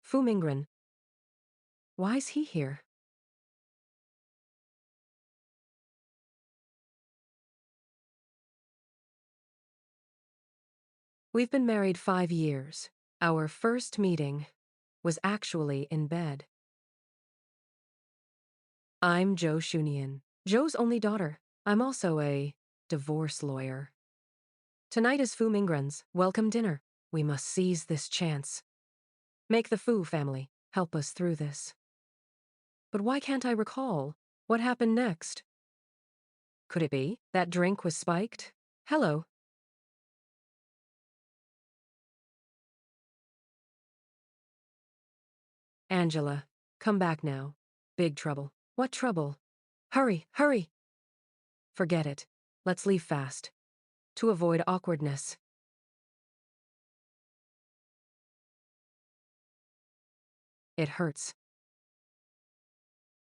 Fu Mingren. Why's he here? We've been married 5 years. Our first meeting was actually in bed. I'm Joe Shunian, Joe's only daughter. I'm also a divorce lawyer. Tonight is Fu Mingren's welcome dinner. We must seize this chance. Make the Fu family help us through this. But why can't I recall what happened next? Could it be that drink was spiked? Hello. Angela, come back now. Big trouble. What trouble? Hurry, hurry! Forget it. Let's leave fast. To avoid awkwardness. It hurts.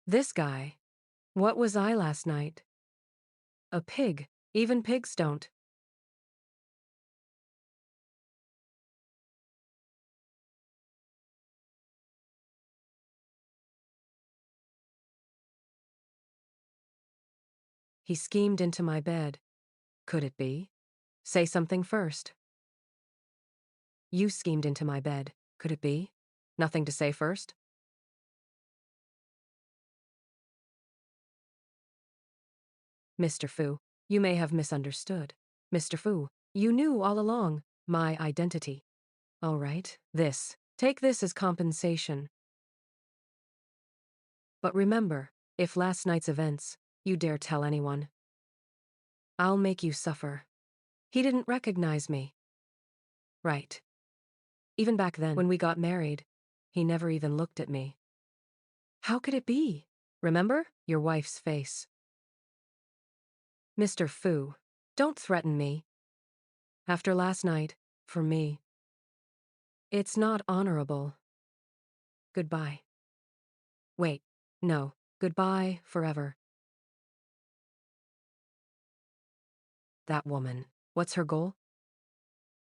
This guy. What was I last night? A pig. Even pigs don't. He schemed into my bed. Could it be? Say something first. You schemed into my bed. Could it be? Nothing to say first? Mr. Fu, you may have misunderstood. Mr. Fu, you knew all along my identity. All right, take this as compensation. But remember, if last night's events, you dare tell anyone, I'll make you suffer. He didn't recognize me. Right. Even back then, when we got married, he never even looked at me. How could it be? Remember? Your wife's face. Mr. Fu, don't threaten me. After last night, for me, it's not honorable. Goodbye. Wait, no, goodbye forever. That woman, what's her goal?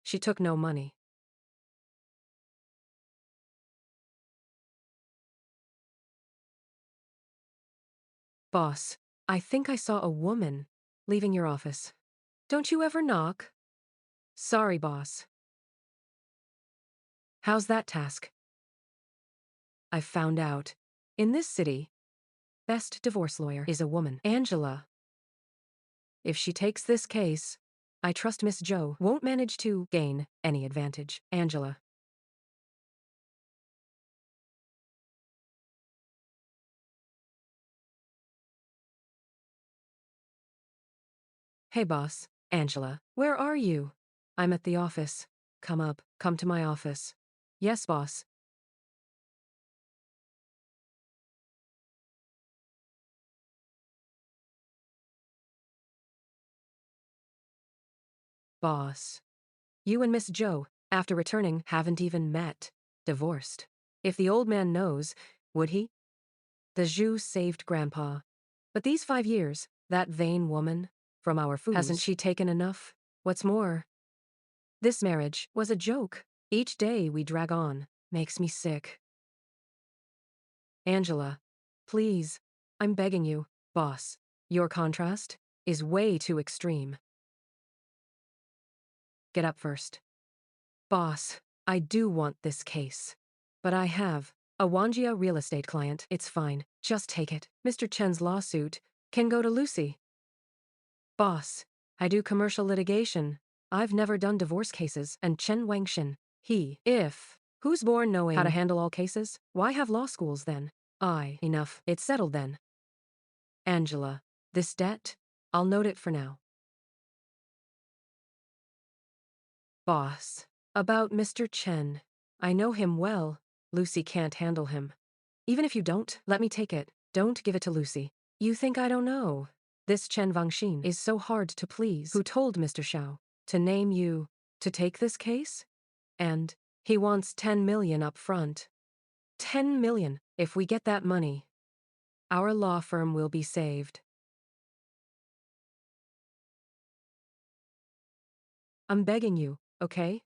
She took no money. Boss, I think I saw a woman leaving your office. Don't you ever knock? Sorry, boss. How's that task? I found out. In this city, best divorce lawyer is a woman, Angela. If she takes this case, I trust Miss Joe won't manage to gain any advantage. Angela. Hey, boss. Angela, where are you? I'm at the office. Come to my office. Yes, boss. Boss. You and Miss Joe, after returning, haven't even met. Divorced. If the old man knows, would he? The Jew saved Grandpa. But these 5 years, that vain woman, from our foods, hasn't she taken enough? What's more, this marriage was a joke. Each day we drag on makes me sick. Angela, please, I'm begging you. Boss, your contrast is way too extreme. Get up first. Boss, I do want this case. But I have a Wanjia real estate client. It's fine. Just take it. Mr. Chen's lawsuit can go to Lucy. Boss, I do commercial litigation. I've never done divorce cases. And Chen Wangshin, who's born knowing how to handle all cases? Why have law schools then? Enough. It's settled then. Angela, this debt, I'll note it for now. Boss, about Mr. Chen. I know him well. Lucy can't handle him. Even if you don't, let me take it. Don't give it to Lucy. You think I don't know? This Chen Wangxin is so hard to please. Who told Mr. Xiao to name you to take this case? And he wants 10 million up front. 10 million. If we get that money, our law firm will be saved. I'm begging you, okay?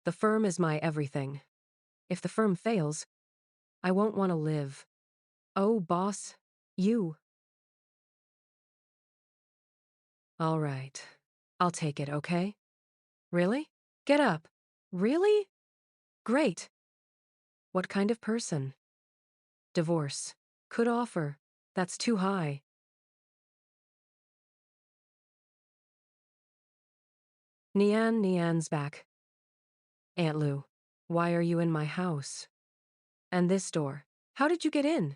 The firm is my everything. If the firm fails, I won't want to live. Oh, boss, you. All right. I'll take it, okay? Really? Get up. Really? Great. What kind of person? Divorce. Could offer. That's too high. Nian's back. Aunt Lou, why are you in my house? And this door. How did you get in?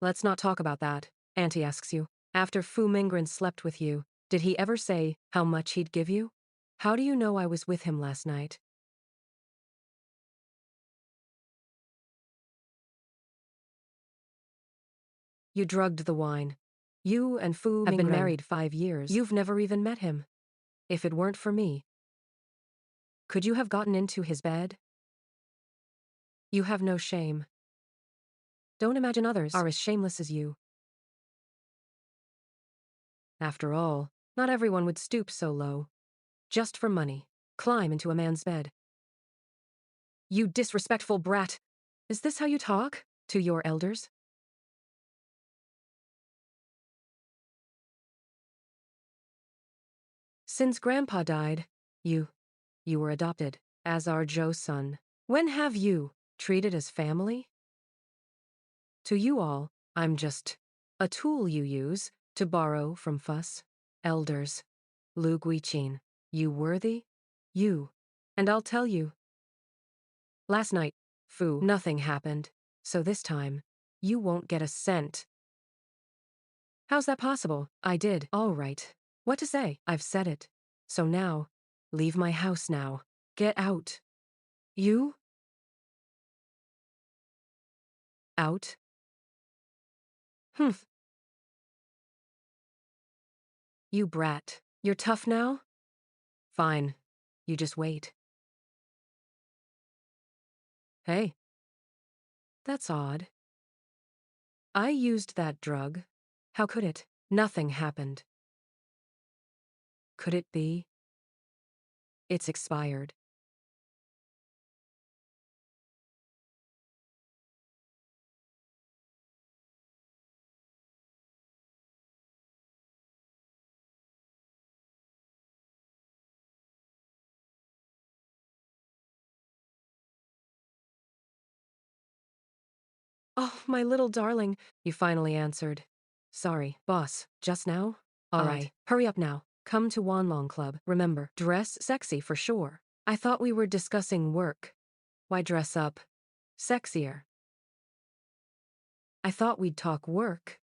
Let's not talk about that, Auntie asks you. After Fu Mingren slept with you, did he ever say how much he'd give you? How do you know I was with him last night? You drugged the wine. You and Fu have been married 5 years. You've never even met him. If it weren't for me, could you have gotten into his bed? You have no shame. Don't imagine others are as shameless as you. After all, not everyone would stoop so low. Just for money. Climb into a man's bed. You disrespectful brat! Is this how you talk to your elders? Since Grandpa died, you were adopted, as our Joe's son. When have you treated as family? To you all, I'm just a tool you use to borrow from fuss. Elders. Lu Guiqin, you worthy? You. And I'll tell you. Last night, Fu, nothing happened. So this time, you won't get a cent. How's that possible? I did. All right. What to say? I've said it. So now, leave my house now. Get out. You? Out? Humph. You brat. You're tough now? Fine. You just wait. Hey. That's odd. I used that drug. How could it? Nothing happened. Could it be? It's expired. Oh, my little darling, you finally answered. Sorry, boss, just now? All right, hurry up now. Come to Wanlong Club. Remember, dress sexy for sure. I thought we were discussing work. Why dress up? Sexier. I thought we'd talk work.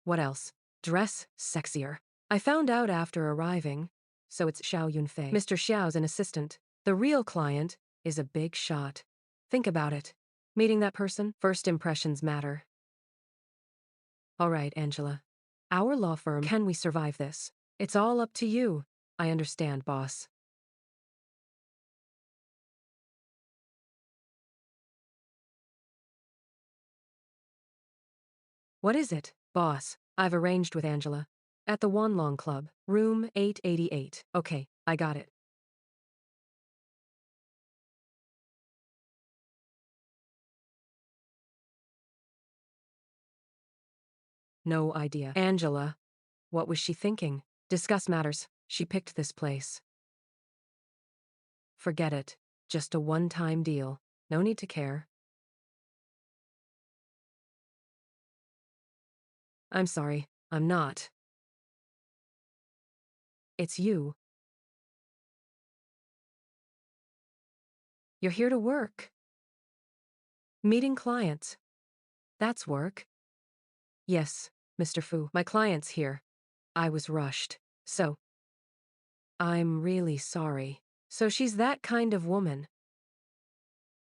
What else? Dress sexier. I found out after arriving, so it's Xiao Yunfei. Mr. Xiao's an assistant. The real client is a big shot. Think about it. Meeting that person, first impressions matter. All right, Angela. Our law firm, can we survive this? It's all up to you. I understand, boss. What is it, boss? I've arranged with Angela. At the Wanlong Club, room 888. Okay, I got it. No idea. Angela. What was she thinking? Discuss matters. She picked this place. Forget it. Just a one-time deal. No need to care. I'm sorry. I'm not. It's you. You're here to work. Meeting clients. That's work. Yes, Mr. Fu. My client's here. I was rushed. So. I'm really sorry. So she's that kind of woman.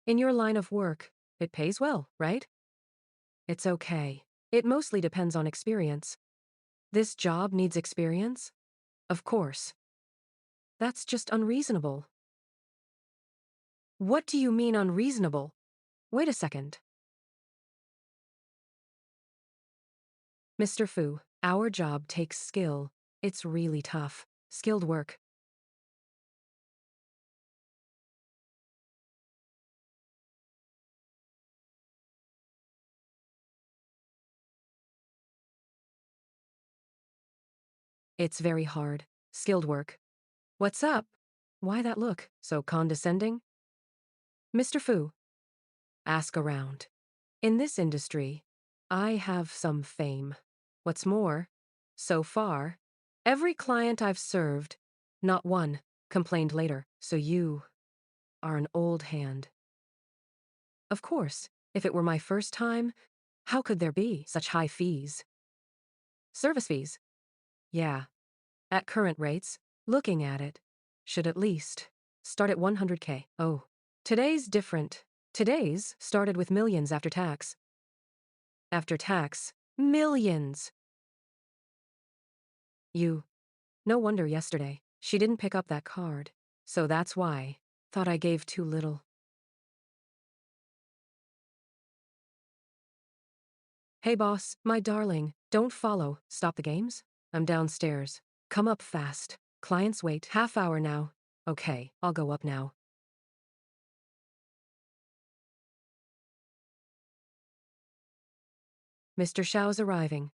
In your line of work, it pays well, right? It's okay. It mostly depends on experience. This job needs experience? Of course. That's just unreasonable. What do you mean unreasonable? Wait a second. Mr. Fu, our job takes skill. It's really tough. Skilled work. It's very hard. Skilled work. What's up? Why that look? So condescending? Mr. Fu. Ask around. In this industry, I have some fame. What's more, so far, every client I've served, not one, complained later. So you are an old hand. Of course, if it were my first time, how could there be such high fees? Service fees? Yeah. At current rates, looking at it, should at least start at 100K. Oh, today's different. Today's started with millions after tax. After tax, millions. No wonder yesterday she didn't pick up that card. So that's why. Thought I gave too little. Hey boss, my darling, don't follow. Stop the games? I'm downstairs. Come up fast. Clients wait. Half hour now. Okay, I'll go up now. Mr. Xiao's arriving.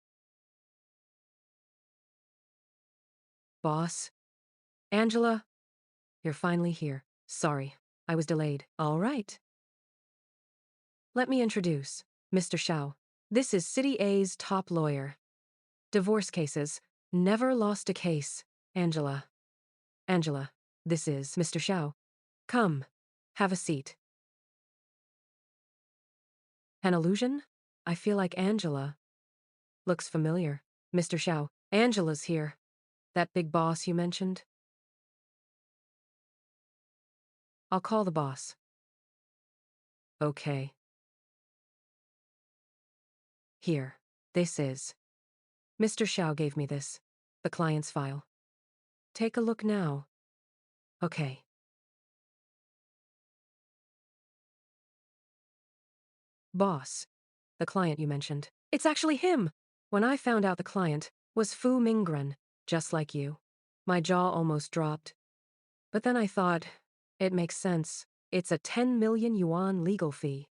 Boss? Angela? You're finally here. Sorry, I was delayed. All right. Let me introduce Mr. Xiao. This is City A's top lawyer. Divorce cases. Never lost a case. Angela. Angela, this is Mr. Xiao. Come, have a seat. An illusion? I feel like Angela. Looks familiar. Mr. Xiao, Angela's here. That big boss you mentioned? I'll call the boss. Okay. Here. This is. Mr. Xiao gave me this. The client's file. Take a look now. Okay. Boss. The client you mentioned. It's actually him! When I found out the client was Fu Minggren, just like you, my jaw almost dropped. But then I thought, it makes sense. It's a 10 million yuan legal fee.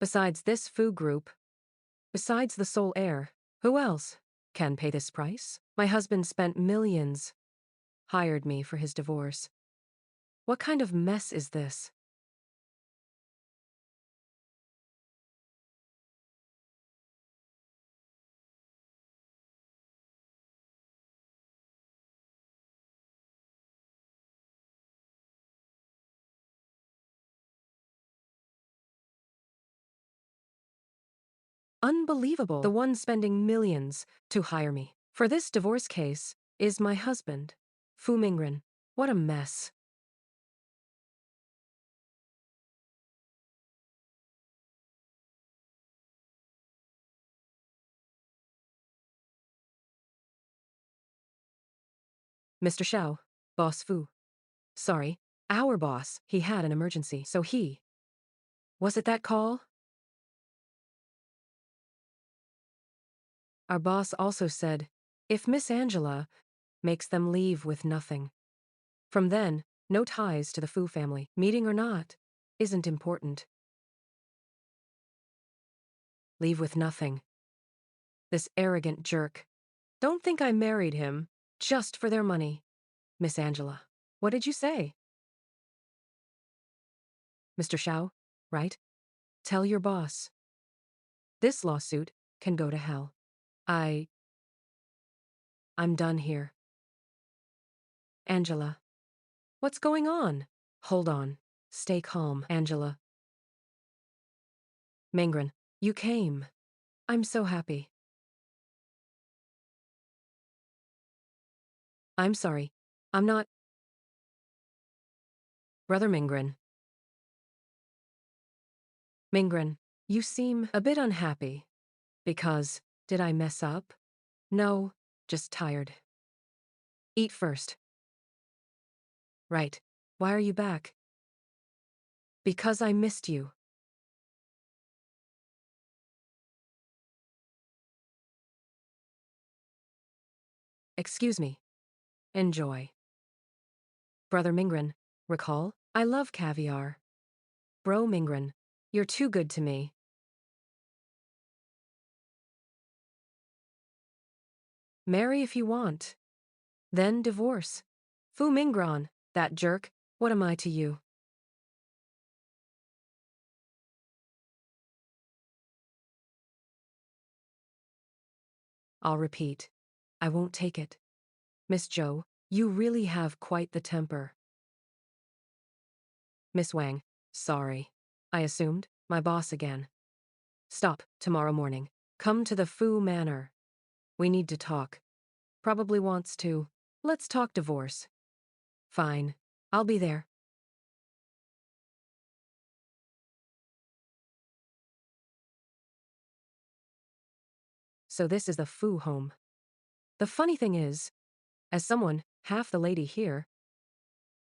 Besides this Fu group, besides the sole heir, who else can pay this price? My husband spent millions, hired me for his divorce. What kind of mess is this? Unbelievable. The one spending millions to hire me for this divorce case is my husband, Fu Minggren. What a mess. Mr. Xiao, Boss Fu. Sorry, our boss, he had an emergency, so he. Was it that call? Our boss also said, if Miss Angela makes them leave with nothing. From then, no ties to the Fu family, meeting or not, isn't important. Leave with nothing. This arrogant jerk. Don't think I married him just for their money. Miss Angela. What did you say? Mr. Xiao, right? Tell your boss. This lawsuit can go to hell. I'm done here. Angela. What's going on? Hold on. Stay calm, Angela. Minggren, you came. I'm so happy. I'm sorry. I'm not. Brother Minggren. Minggren, you seem a bit unhappy. Because, did I mess up? No, just tired. Eat first. Right. Why are you back? Because I missed you. Excuse me. Enjoy. Brother Minggren, recall? I love caviar. Bro Minggren, you're too good to me. Marry if you want. Then divorce. Fu Mingran, that jerk, what am I to you? I'll repeat. I won't take it. Miss Zhou, you really have quite the temper. Miss Wang, sorry. I assumed, my boss again. Stop, tomorrow morning. Come to the Fu Manor. We need to talk. Probably wants to. Let's talk divorce. Fine. I'll be there. So this is the Fu home. The funny thing is, as someone, half the lady here,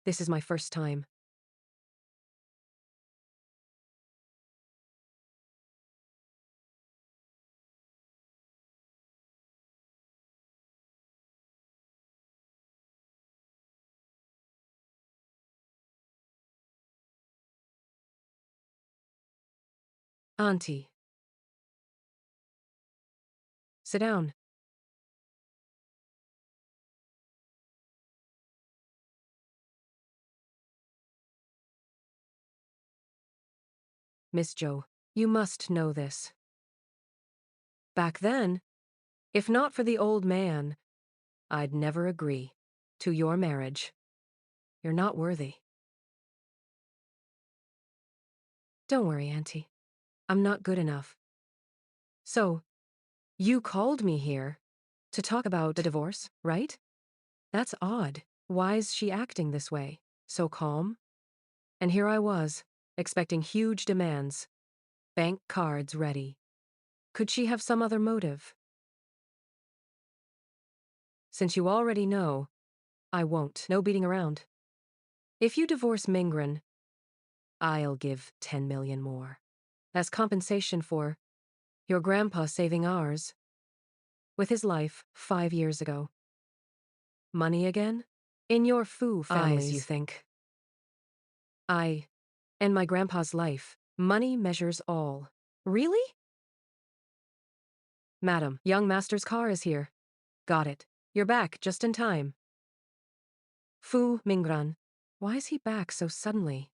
this is my first time. Auntie. Sit down. Miss Zhou, you must know this. Back then, if not for the old man, I'd never agree to your marriage. You're not worthy. Don't worry, Auntie. I'm not good enough. So, you called me here to talk about the divorce, right? That's odd. Why is she acting this way? So calm? And here I was, expecting huge demands. Bank cards ready. Could she have some other motive? Since you already know, I won't. No beating around. If you divorce Mingren, I'll give 10 million more. As compensation for your grandpa saving ours with his life 5 years ago. Money again? In your Fu families, you think? I and my grandpa's life. Money measures all. Really? Madam, young master's car is here. Got it. You're back just in time. Fu Mingran. Why is he back so suddenly?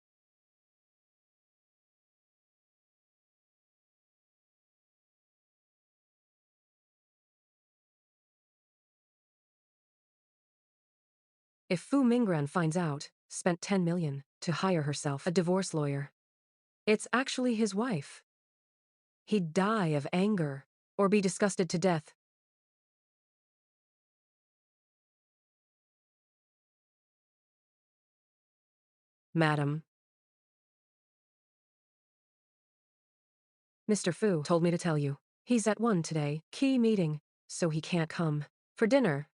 If Fu Mingran finds out, spent 10 million to hire herself a divorce lawyer. It's actually his wife. He'd die of anger or be disgusted to death. Madam. Mr. Fu told me to tell you. He's at 1 today, key meeting, so he can't come. For dinner.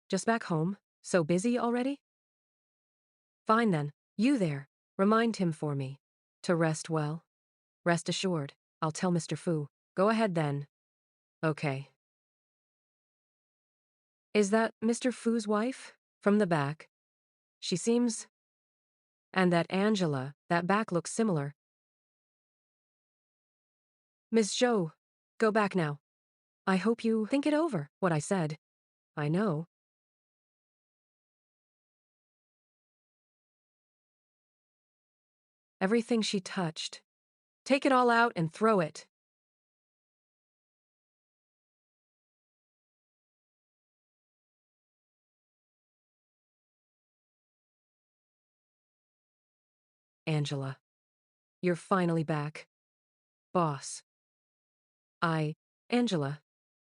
Just back home? So busy already? Fine then. You there. Remind him for me. To rest well. Rest assured. I'll tell Mr. Fu. Go ahead then. Okay. Is that Mr. Fu's wife? From the back. She seems... And that Angela, that back looks similar. Miss Zhou, go back now. I hope you think it over, what I said. I know. Everything she touched. Take it all out and throw it. Angela. You're finally back. Boss. Angela,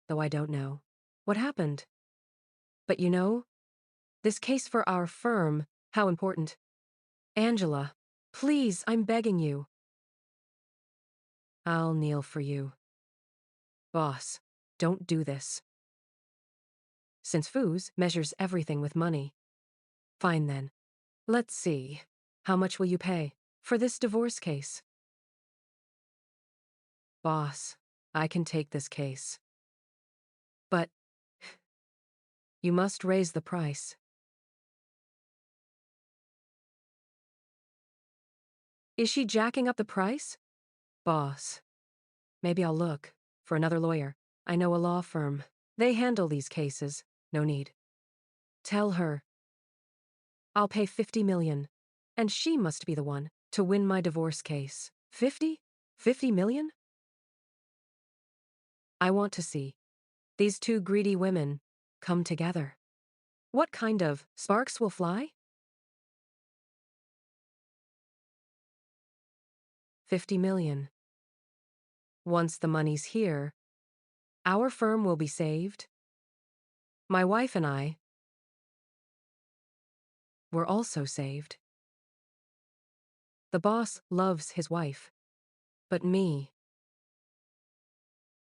though I don't know. What happened? But you know, this case for our firm, how important. Angela, please, I'm begging you. I'll kneel for you. Boss, don't do this. Since Fu's measures everything with money. Fine then. Let's see. How much will you pay for this divorce case? Boss, I can take this case. But you must raise the price. Is she jacking up the price? Boss, maybe I'll look for another lawyer. I know a law firm. They handle these cases. No need. Tell her. I'll pay 50 million. And she must be the one to win my divorce case. 50? 50 million? I want to see these two greedy women come together. What kind of sparks will fly? 50 million. Once the money's here, our firm will be saved. My wife and I were also saved. The boss loves his wife, but me.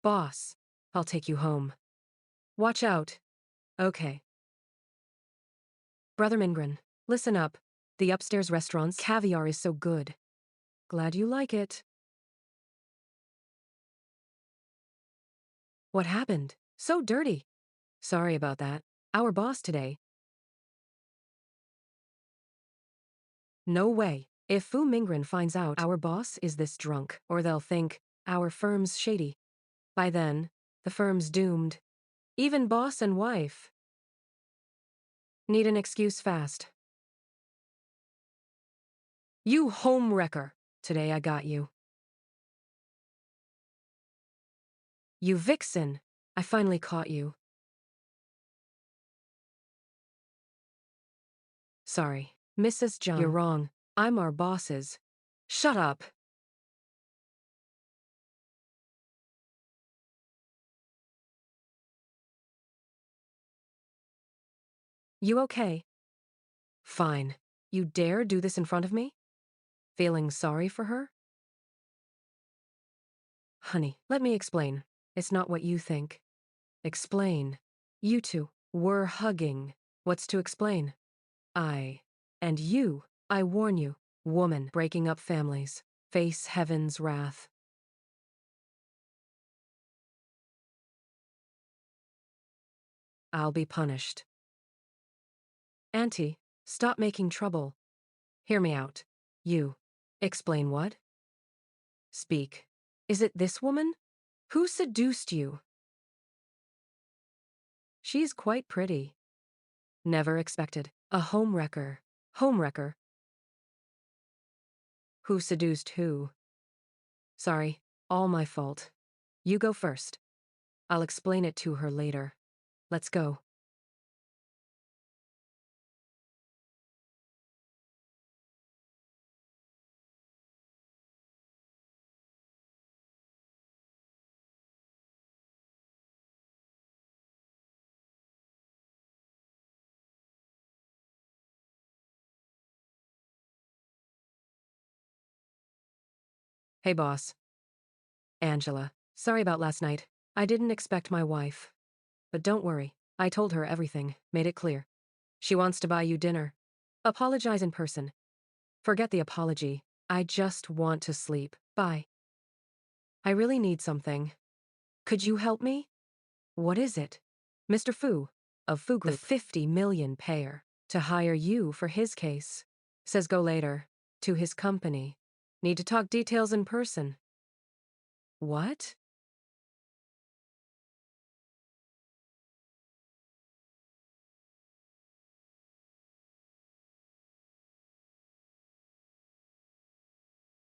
Boss, I'll take you home. Watch out. Okay. Brother Mingren, listen up. The upstairs restaurant's caviar is so good. Glad you like it. What happened? So dirty. Sorry about that. Our boss today. No way. If Fu Mingren finds out our boss is this drunk, or they'll think our firm's shady. By then, the firm's doomed. Even boss and wife need an excuse fast. You home wrecker. Today I got you. You vixen. I finally caught you. Sorry, Mrs. John. You're wrong. I'm our boss's. Shut up. You okay? Fine. You dare do this in front of me? Feeling sorry for her? Honey, let me explain. It's not what you think. Explain. You two were hugging. What's to explain? I and you, I warn you, woman breaking up families, face heaven's wrath. I'll be punished. Auntie, stop making trouble. Hear me out. You. Explain what? Speak. Is it this woman? Who seduced you? She's quite pretty. Never expected. A homewrecker. Homewrecker. Who seduced who? Sorry, all my fault. You go first. I'll explain it to her later. Let's go. Hey, boss. Angela. Sorry about last night. I didn't expect my wife. But don't worry. I told her everything, made it clear. She wants to buy you dinner. Apologize in person. Forget the apology. I just want to sleep. Bye. I really need something. Could you help me? What is it? Mr. Fu, of Fu Group, the 50 million payer, to hire you for his case. Says go later. To his company. Need to talk details in person. What?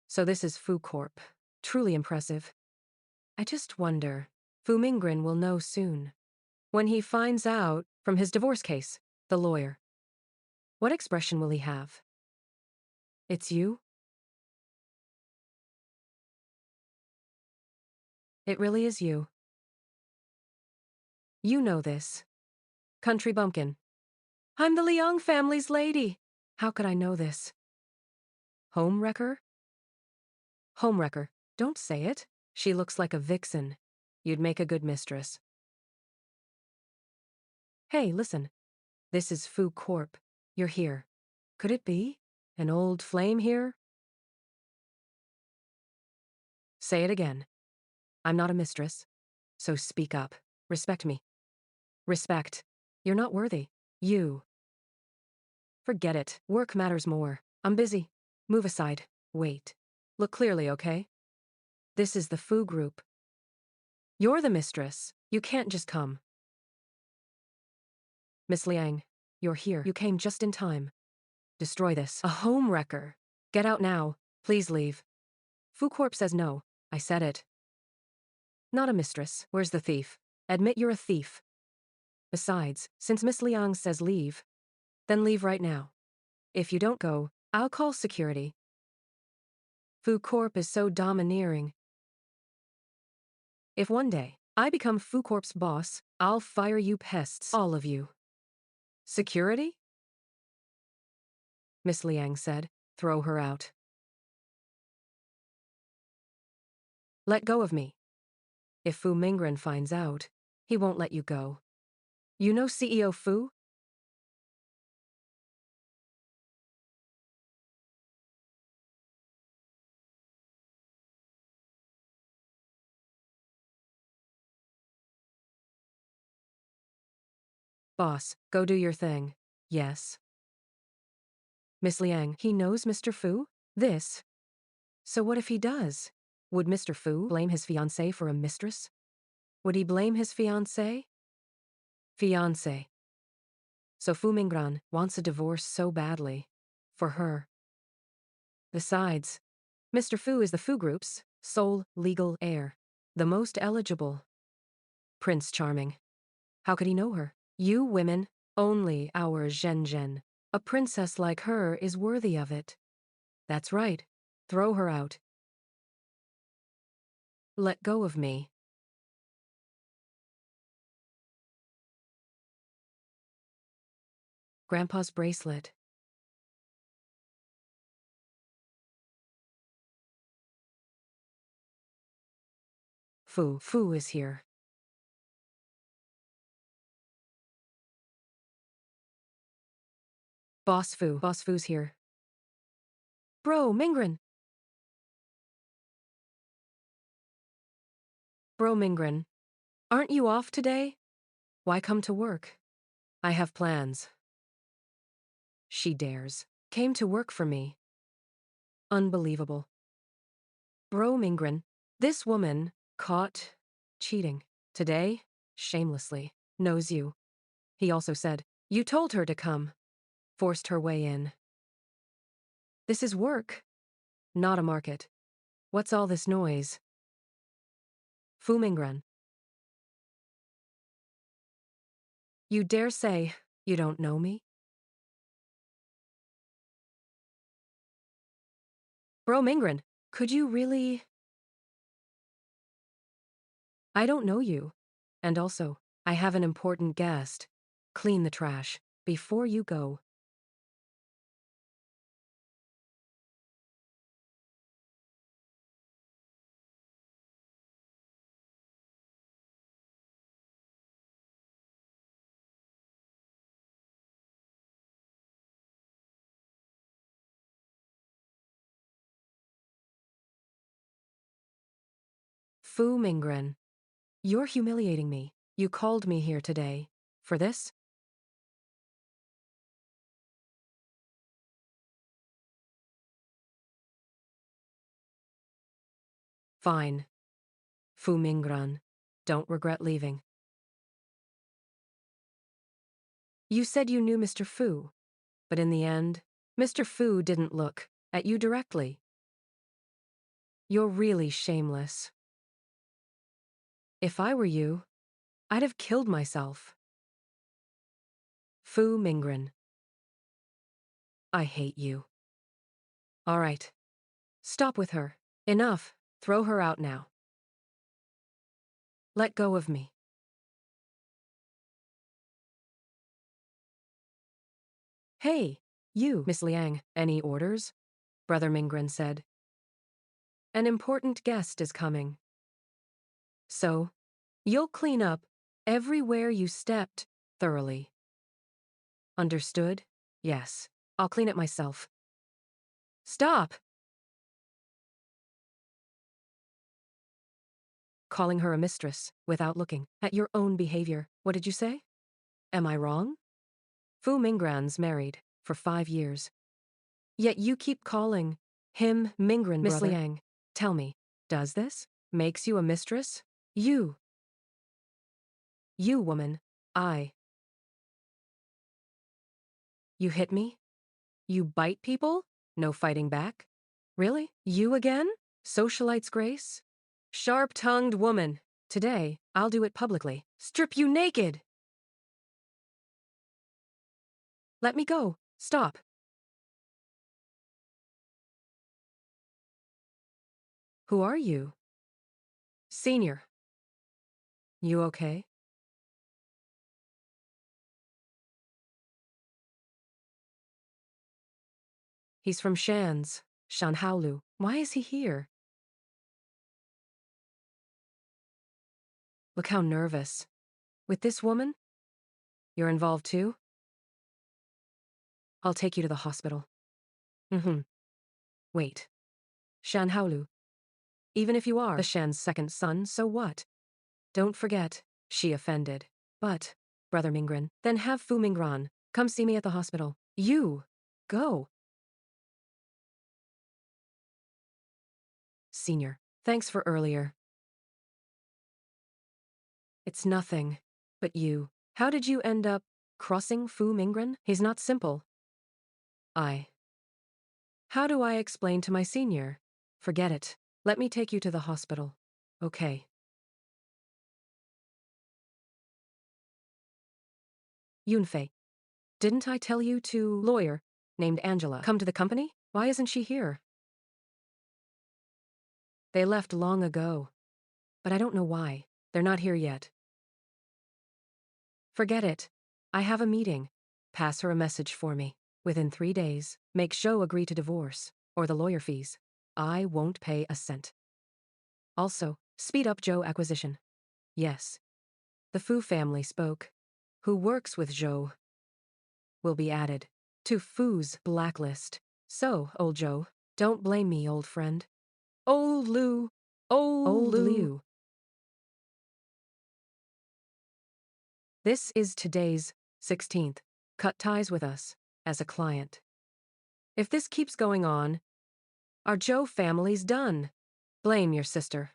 So this is Fu Corp. Truly impressive. I just wonder, Fu Mingren will know soon. When he finds out from his divorce case, the lawyer. What expression will he have? It's you? It really is you. You know this. Country bumpkin. I'm the Liang family's lady. How could I know this? Homewrecker? Homewrecker. Don't say it. She looks like a vixen. You'd make a good mistress. Hey, listen. This is Fu Corp. You're here. Could it be? An old flame here? Say it again. I'm not a mistress. So speak up. Respect me. Respect. You're not worthy. You. Forget it. Work matters more. I'm busy. Move aside. Wait. Look clearly, okay? This is the Fu Group. You're the mistress. You can't just come. Miss Liang, You're here. You came just in time. Destroy this. A home wrecker. Get out now. Please leave. Fu Corp says no. I said it. Not a mistress. Where's the thief? Admit you're a thief. Besides, since Miss Liang says leave, then leave right now. If you don't go, I'll call security. Fu Corp is so domineering. If one day I become Fu Corp's boss, I'll fire you pests, all of you. Security? Miss Liang said. Throw her out. Let go of me. If Fu Mingren finds out, he won't let you go. You know CEO Fu? Boss, go do your thing. Yes. Miss Liang, he knows Mr. Fu? This? So what if he does? Would Mr. Fu blame his fiancée for a mistress? Would he blame his fiancée? Fiancé. So Fu Mingran wants a divorce so badly. For her. Besides, Mr. Fu is the Fu Group's sole legal heir. The most eligible. Prince Charming. How could he know her? You women, only our Zhen Zhen. A princess like her is worthy of it. That's right. Throw her out. Let go of me. Grandpa's bracelet. Fu is here. Boss Fu's here. Bro, Mingren. Bro, Mingren. Aren't you off today? Why come to work? I have plans. She dares. Came to work for me. Unbelievable. Bro, Mingren. This woman, caught cheating. Today, shamelessly, knows you. He also said, you told her to come. Forced her way in. This is work, not a market. What's all this noise? Fu Mingren. You dare say you don't know me? Bro Mingren, could you really? I don't know you. And also, I have an important guest. Clean the trash before you go. Fu Mingren, you're humiliating me. You called me here today. For this? Fine. Fu Mingren, don't regret leaving. You said you knew Mr. Fu, but in the end, Mr. Fu didn't look at you directly. You're really shameless. If I were you, I'd have killed myself. Fu Mingren. I hate you. All right. Stop with her. Enough. Throw her out now. Let go of me. Hey, you, Miss Liang, any orders? Brother Mingren said. An important guest is coming. So, you'll clean up everywhere you stepped thoroughly. Understood? Yes. I'll clean it myself. Stop! Calling her a mistress without looking at your own behavior. What did you say? Am I wrong? Fu Mingran's married for 5 years. Yet you keep calling him Mingren, Miss brother. Liang, tell me, does this makes you a mistress? You woman, You hit me? You bite people? No fighting back? Really? You again? Socialite's grace? Sharp-tongued woman. Today, I'll do it publicly. Strip you naked! Let me go. Stop. Who are you? Senior. You okay? He's from Shanhaolu. Why is he here? Look how nervous. With this woman? You're involved too? I'll take you to the hospital. Wait. Shanhaolu. Even if you are the Shan's second son, so what? Don't forget, she offended. But, Brother Mingran, then have Fu Mingran come see me at the hospital. You, go. Senior, thanks for earlier. It's nothing. But you, how did you end up crossing Fu Mingran? He's not simple. How do I explain to my senior? Forget it. Let me take you to the hospital. Okay. Yunfei, didn't I tell you to lawyer named Angela come to the company? Why isn't she here? They left long ago, but I don't know why. They're not here yet. Forget it. I have a meeting. Pass her a message for me. Within 3 days, make Shou agree to divorce, or the lawyer fees. I won't pay a cent. Also, speed up Zhou acquisition. Yes. The Fu family spoke. Who works with Zhou will be added to Fu's blacklist. So, old Zhou, don't blame me, old friend. Old Liu. Old Liu. This is today's 16th. Cut ties with us as a client. If this keeps going on, our Zhou family's done. Blame your sister.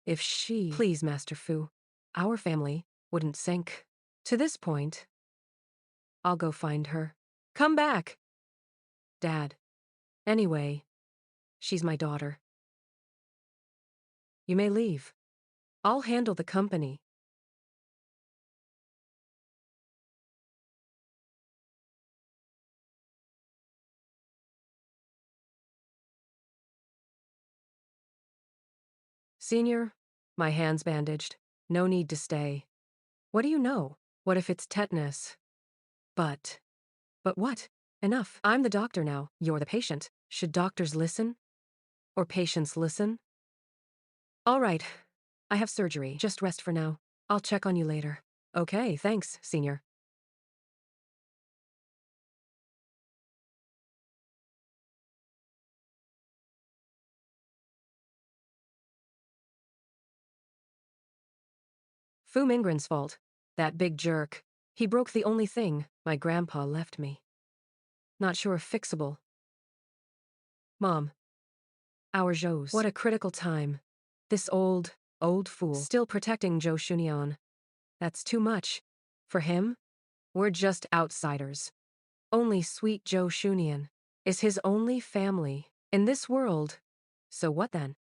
If she, please, Master Fu, our family wouldn't sink to this point. I'll go find her. Come back. Dad. Anyway, she's my daughter. You may leave. I'll handle the company. Senior, my hand's bandaged. No need to stay. What do you know? What if it's tetanus? But what? Enough. I'm the doctor now. You're the patient. Should doctors listen? Or patients listen? All right. I have surgery. Just rest for now. I'll check on you later. Okay, thanks, Senior. Fu Mingran's fault. That big jerk. He broke the only thing my grandpa left me. Not sure if fixable. Mom. Our Zhou's. What a critical time. This old fool still protecting Zhou Shunian. That's too much. For him, we're just outsiders. Only sweet Zhou Shunian is his only family in this world. So what then?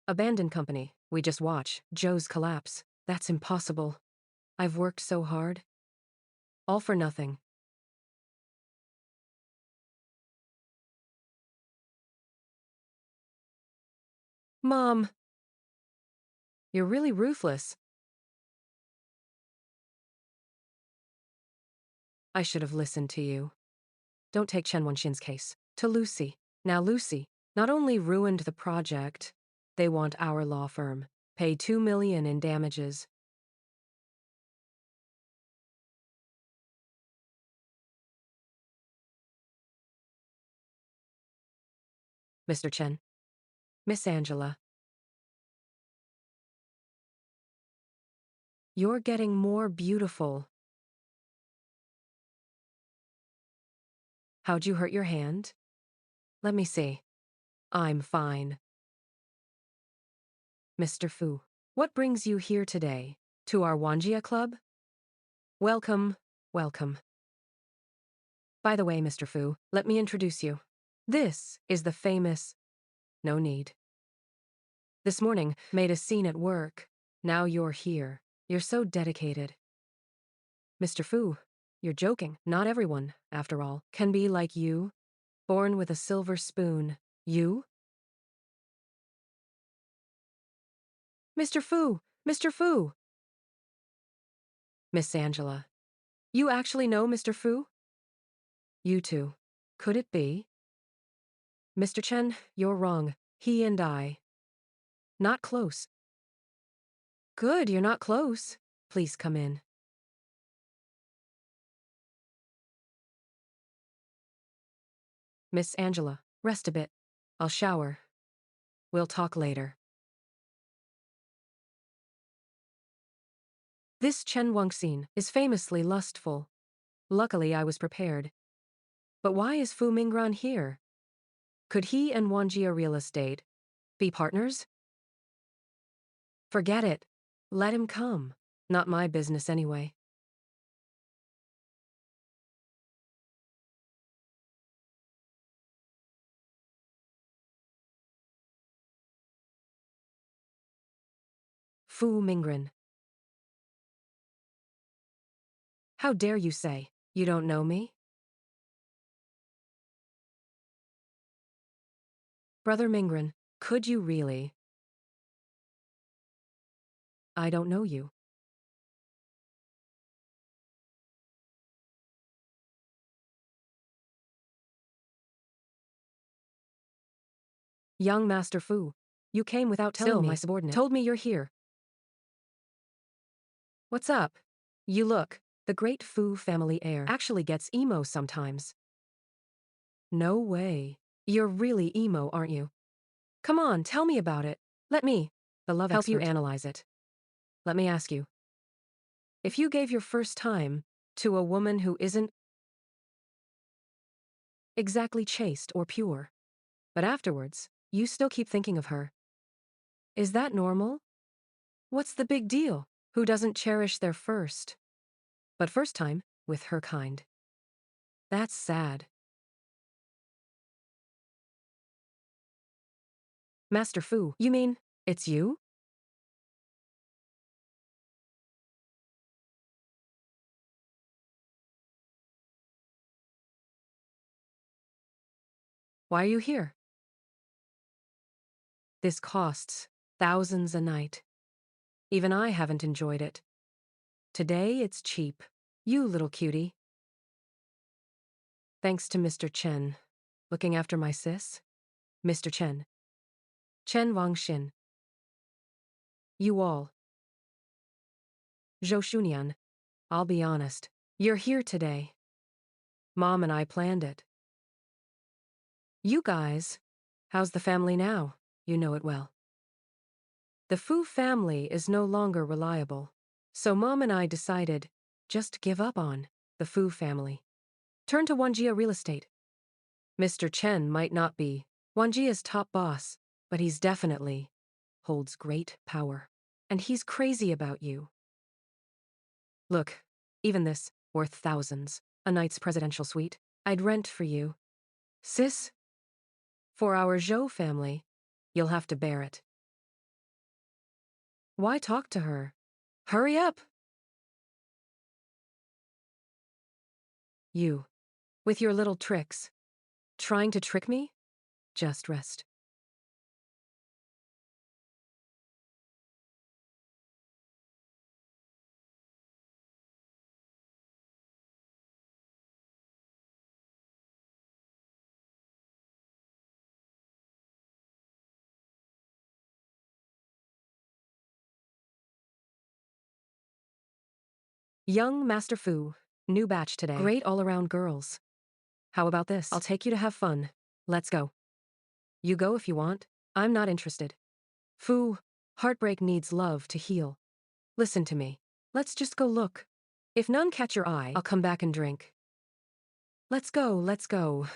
Abandoned company. We just watch Zhou's collapse. That's impossible. I've worked so hard. All for nothing. Mom. You're really ruthless. I should have listened to you. Don't take Chen Wenxin's case. To Lucy. Now Lucy not only ruined the project, they want our law firm. Pay $2 million in damages. Mr. Chen. Miss Angela. You're getting more beautiful. How'd you hurt your hand? Let me see. I'm fine. Mr. Fu, what brings you here today? To our Wanjia Club? Welcome, welcome. By the way, Mr. Fu, let me introduce you. This is the famous... No need. This morning, made a scene at work. Now you're here. You're so dedicated. Mr. Fu, you're joking. Not everyone, after all, can be like you. Born with a silver spoon. You? Mr. Fu! Mr. Fu! Miss Angela. You actually know Mr. Fu? You two. Could it be? Mr. Chen, you're wrong. He and I. Not close. Good, you're not close. Please come in. Miss Angela, rest a bit. I'll shower. We'll talk later. This Chen Wang scene is famously lustful. Luckily, I was prepared. But why is Fu Mingran here? Could he and Wanjia Real Estate be partners? Forget it. Let him come. Not my business anyway. Fu Mingran. How dare you say you don't know me? Brother Mingran, could you really? I don't know you. Young Master Fu, you came without telling me. My subordinate told me you're here. What's up? You look, the great Fu family heir actually gets emo sometimes. No way. You're really emo, aren't you? Come on, tell me about it. Let me, the love help expert, you analyze it. Let me ask you. If you gave your first time to a woman who isn't exactly chaste or pure, but afterwards, you still keep thinking of her, is that normal? What's the big deal? Who doesn't cherish their first? But first time with her kind. That's sad. Master Fu, you mean it's you? Why are you here? This costs thousands a night. Even I haven't enjoyed it. Today it's cheap. You little cutie. Thanks to Mr. Chen. Looking after my sis? Mr. Chen. Chen Wangxin. You all. Zhou Shunian. I'll be honest. You're here today. Mom and I planned it. You guys. How's the family now? You know it well. The Fu family is no longer reliable. So Mom and I decided just give up on the Fu family. Turn to Wanjia Real Estate. Mr. Chen might not be Wanjia's top boss, but he's definitely holds great power. And he's crazy about you. Look, even this, worth thousands, a night's presidential suite, I'd rent for you. Sis? For our Zhou family, you'll have to bear it. Why talk to her? Hurry up! You, with your little tricks. Trying to trick me? Just rest. Young Master Fu, new batch today. Great all-around girls. How about this? I'll take you to have fun. Let's go. You go if you want. I'm not interested. Fu, heartbreak needs love to heal. Listen to me. Let's just go look. If none catch your eye, I'll come back and drink. Let's go, let's go.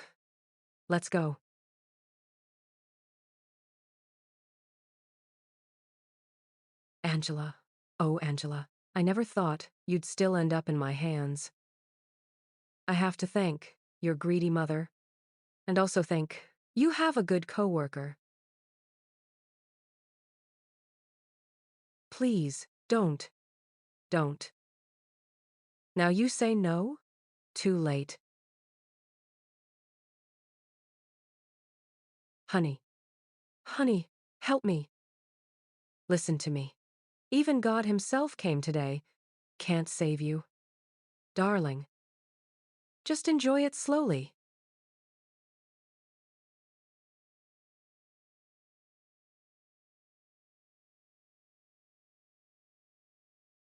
Let's go. Angela. Oh, Angela. I never thought you'd still end up in my hands. I have to thank your greedy mother. And also think, you have a good coworker. Please, don't. Don't. Now you say no? Too late. Honey. Honey, help me. Listen to me. Even God himself came today. Can't save you. Darling. Just enjoy it slowly.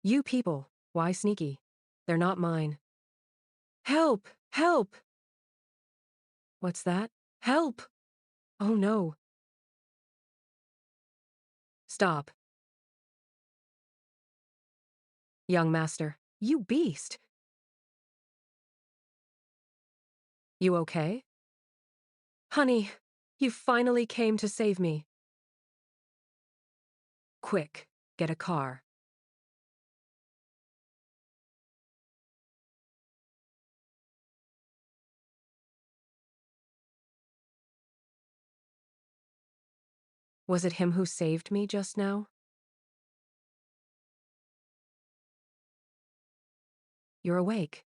You people, why sneaky? They're not mine. Help! Help! What's that? Help! Oh no. Stop. Young master, you beast. You okay? Honey, you finally came to save me. Quick, get a car. Was it him who saved me just now? You're awake.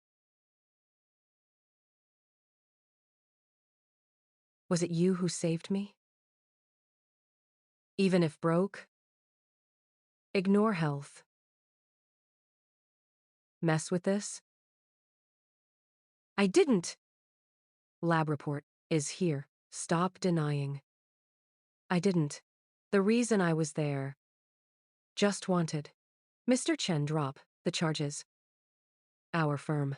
Was it you who saved me? Even if broke? Ignore health. Mess with this? I didn't! Lab report is here. Stop denying. I didn't. The reason I was there. Just wanted. Mr. Chen drop the charges. Our firm.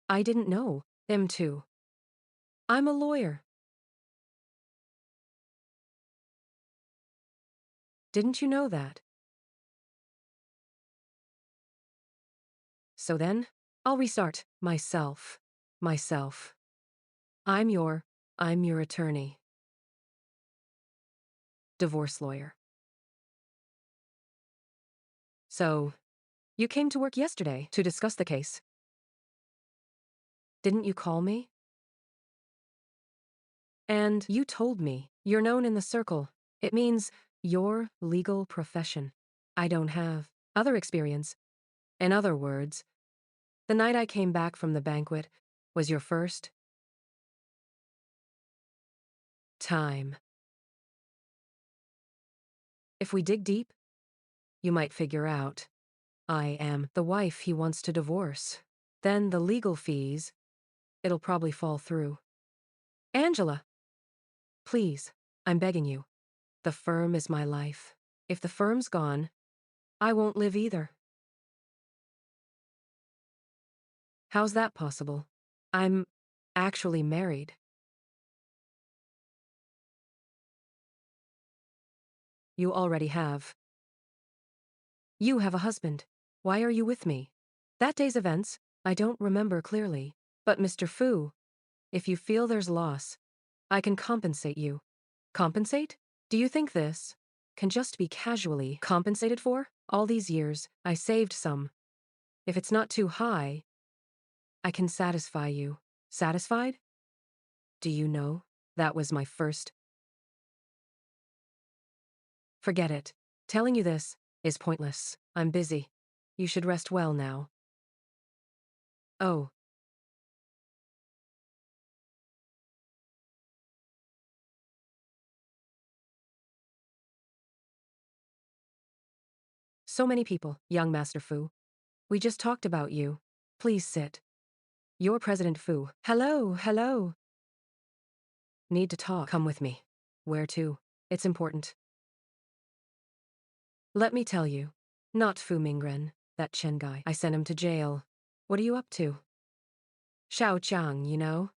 I didn't know. Them too. I'm a lawyer. Didn't you know that? So then, I'll restart. Myself. I'm your attorney. Divorce lawyer. So, you came to work yesterday to discuss the case. Didn't you call me? And you told me you're known in the circle. It means your legal profession. I don't have other experience. In other words, the night I came back from the banquet was your first time. If we dig deep, you might figure out I am the wife he wants to divorce. Then the legal fees, it'll probably fall through. Angela, please, I'm begging you. The firm is my life. If the firm's gone, I won't live either. How's that possible? I'm actually married. You already have. You have a husband. Why are you with me? That day's events, I don't remember clearly. But Mr. Fu, if you feel there's loss, I can compensate you. Compensate? Do you think this can just be casually compensated for? All these years, I saved some. If it's not too high, I can satisfy you. Satisfied? Do you know that was my first? Forget it. Telling you this is pointless. I'm busy. You should rest well now. Oh. So many people, young Master Fu. We just talked about you. Please sit. You're President Fu. Hello. Need to talk. Come with me. Where to? It's important. Let me tell you. Not Fu Mingren, that Chen guy. I sent him to jail. What are you up to? Xiao Chang, you know?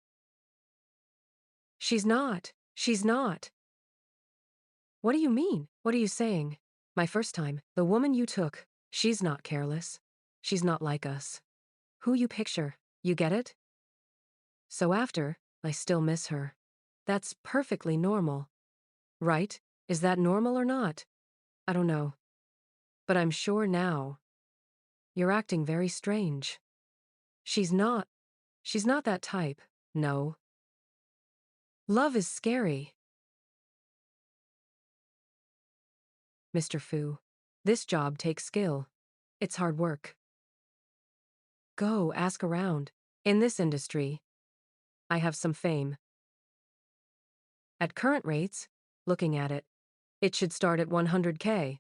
She's not. What do you mean? What are you saying? My first time, the woman you took, she's not careless. She's not like us. Who you picture, you get it? So after, I still miss her. That's perfectly normal. Right? Is that normal or not? I don't know. But I'm sure now. You're acting very strange. She's not She's not that type, no. Love is scary. Mr. Fu, this job takes skill. It's hard work. Go ask around. In this industry, I have some fame. At current rates, looking at it, it should start at 100K.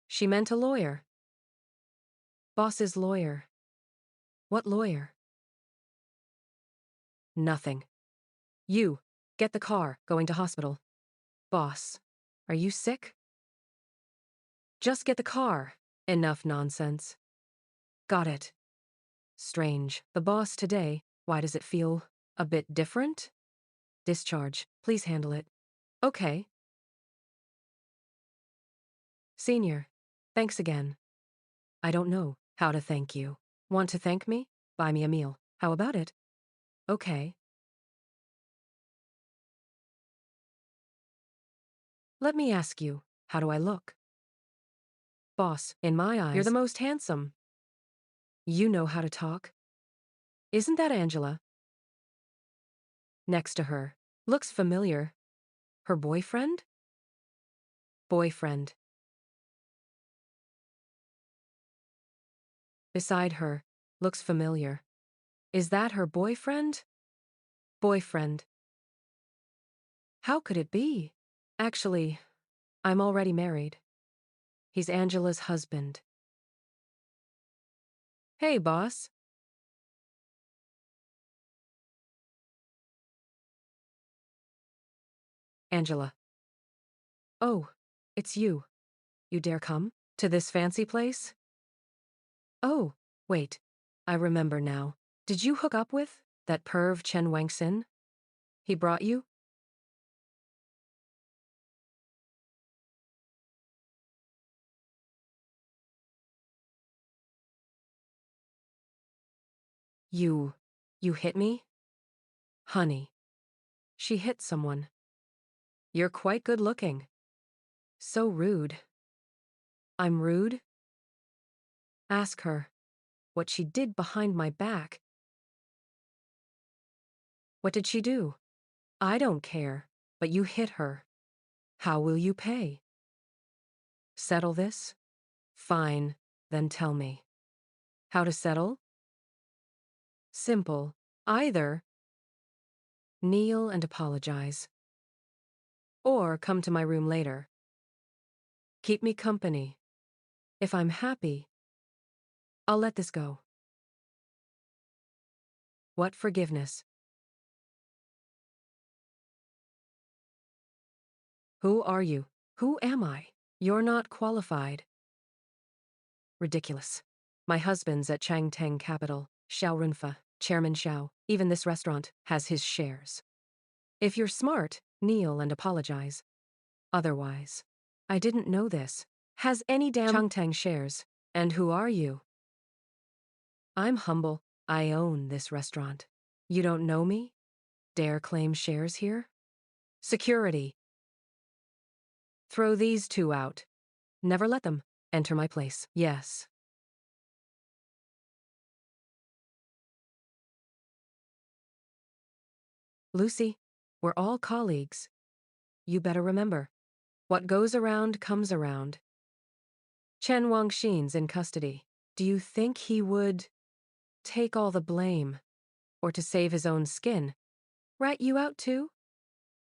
She meant a lawyer. Boss's lawyer. What lawyer? Nothing. You, get the car, going to hospital. Boss, are you sick? Just get the car. Enough nonsense. Got it. Strange. The boss today, why does it feel a bit different? Discharge. Please handle it. Okay. Senior, thanks again. I don't know how to thank you. Want to thank me? Buy me a meal. How about it? Okay. Let me ask you, how do I look? Boss, in my eyes, you're the most handsome. You know how to talk. Isn't that Angela? Next to her. Looks familiar. Her boyfriend? Boyfriend. Beside her. Looks familiar. Is that her boyfriend? Boyfriend. How could it be? Actually, I'm already married. He's Angela's husband. Hey, boss. Angela. Oh, it's you. You dare come to this fancy place? Oh, wait. I remember now. Did you hook up with that perv Chen Wangxin? He brought you? You hit me? Honey. She hit someone. You're quite good looking. So rude. I'm rude? Ask her what she did behind my back. What did she do? I don't care, but you hit her. How will you pay? Settle this? Fine, then tell me. How to settle? Simple. Either kneel and apologize, or come to my room later. Keep me company. If I'm happy, I'll let this go. What forgiveness? Who are you? Who am I? You're not qualified. Ridiculous. My husband's at Changteng Capital, Xiao Runfa, Chairman Xiao. Even this restaurant has his shares. If you're smart, kneel and apologize. Otherwise, I didn't know this. Has any damn Changteng shares. And who are you? I'm humble. I own this restaurant. You don't know me? Dare claim shares here? Security. Throw these two out. Never let them enter my place. Yes. Lucy, we're all colleagues. You better remember. What goes around comes around. Chen Wangxin's in custody. Do you think he would take all the blame? Or to save his own skin? Rat you out too?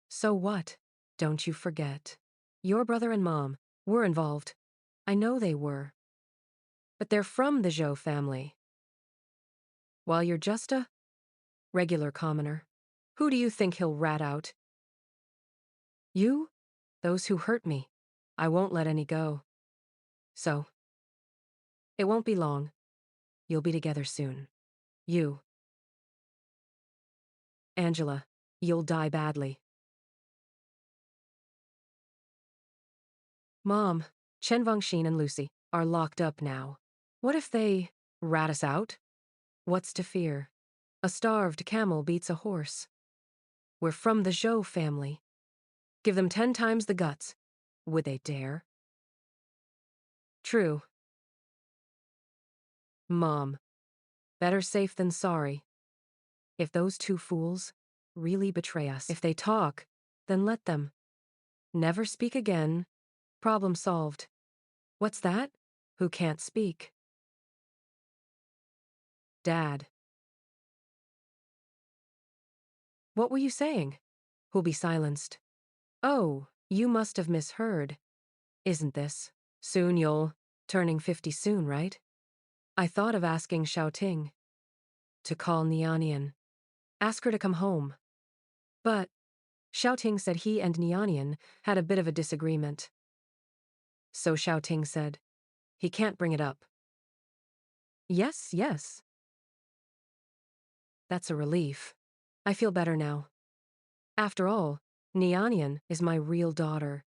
So what? Don't you forget. Your brother and mom were involved. I know they were. But they're from the Zhou family. While you're just a regular commoner. Who do you think he'll rat out? You? Those who hurt me. I won't let any go. So, it won't be long. You'll be together soon. You. Angela, you'll die badly. Mom, Chen Wangxin and Lucy are locked up now. What if they rat us out? What's to fear? A starved camel beats a horse. We're from the Zhou family. Give them 10 times the guts. Would they dare? True. Mom, better safe than sorry. If those two fools really betray us, if they talk, then let them. Never speak again. Problem solved. What's that? Who can't speak? Dad. What were you saying? Who'll be silenced. Oh, you must have misheard. Isn't this? Soon you'll, turning 50 soon, right? I thought of asking Xiaoting to call Nianian. Ask her to come home. But Xiaoting said he and Nianian had a bit of a disagreement. So Xiaoting said, he can't bring it up. Yes, yes. That's a relief. I feel better now. After all, Nianian is my real daughter.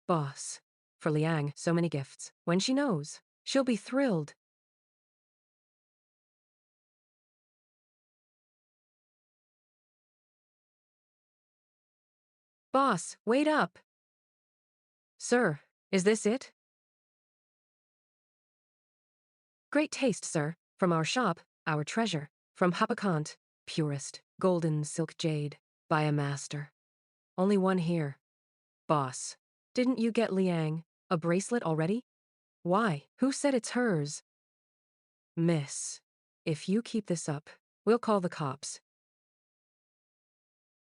Boss. For Liang, so many gifts. When she knows, she'll be thrilled. Boss, wait up. Sir, is this it? Great taste, sir. From our shop, our treasure. From Hapakant, purest, golden silk jade. By a master. Only one here. Boss, didn't you get Liang a bracelet already? Why? Who said it's hers? Miss, if you keep this up, we'll call the cops.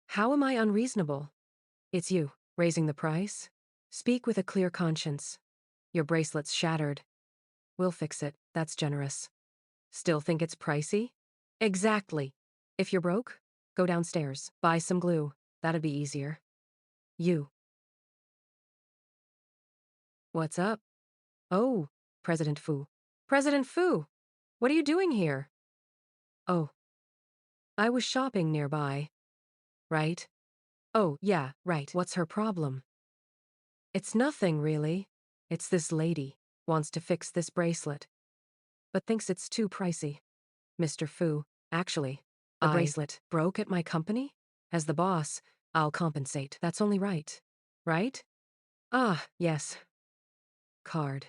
How am I unreasonable? It's you, raising the price? Speak with a clear conscience. Your bracelet's shattered. We'll fix it, that's generous. Still think it's pricey? Exactly. If you're broke, go downstairs, buy some glue. That'd be easier. You. What's up? Oh, President Fu. President Fu, what are you doing here? Oh, I was shopping nearby. Right? Oh, yeah, right. What's her problem? It's nothing, really. It's this lady. Wants to fix this bracelet. But thinks it's too pricey. Mr. Fu, actually, the bracelet broke at my company? As the boss, I'll compensate. That's only right. Right? Ah, yes. Card.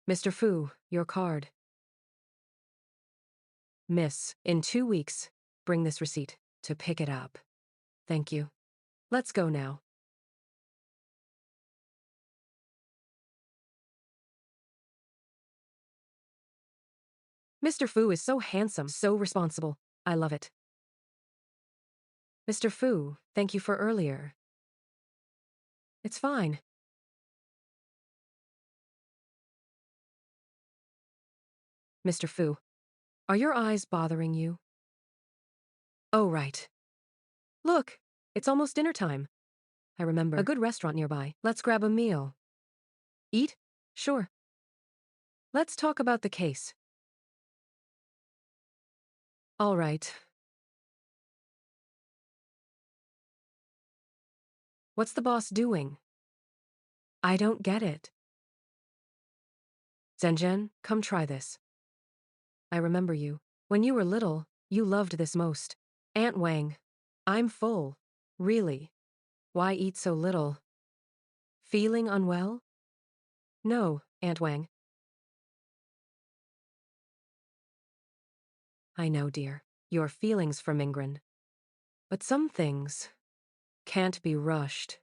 Mr. Fu, your card. Miss, in 2 weeks, bring this receipt to pick it up. Thank you. Let's go now. Mr. Fu is so handsome, so responsible. I love it. Mr. Fu, thank you for earlier. It's fine. Mr. Fu, are your eyes bothering you? Oh, right. Look, it's almost dinner time. I remember a good restaurant nearby. Let's grab a meal. Eat? Sure. Let's talk about the case. All right. What's the boss doing? I don't get it. Zhenjian, come try this. I remember you. When you were little, you loved this most. Aunt Wang. I'm full. Really. Why eat so little? Feeling unwell? No, Aunt Wang. I know, dear. Your feelings for Mingren. But some things can't be rushed.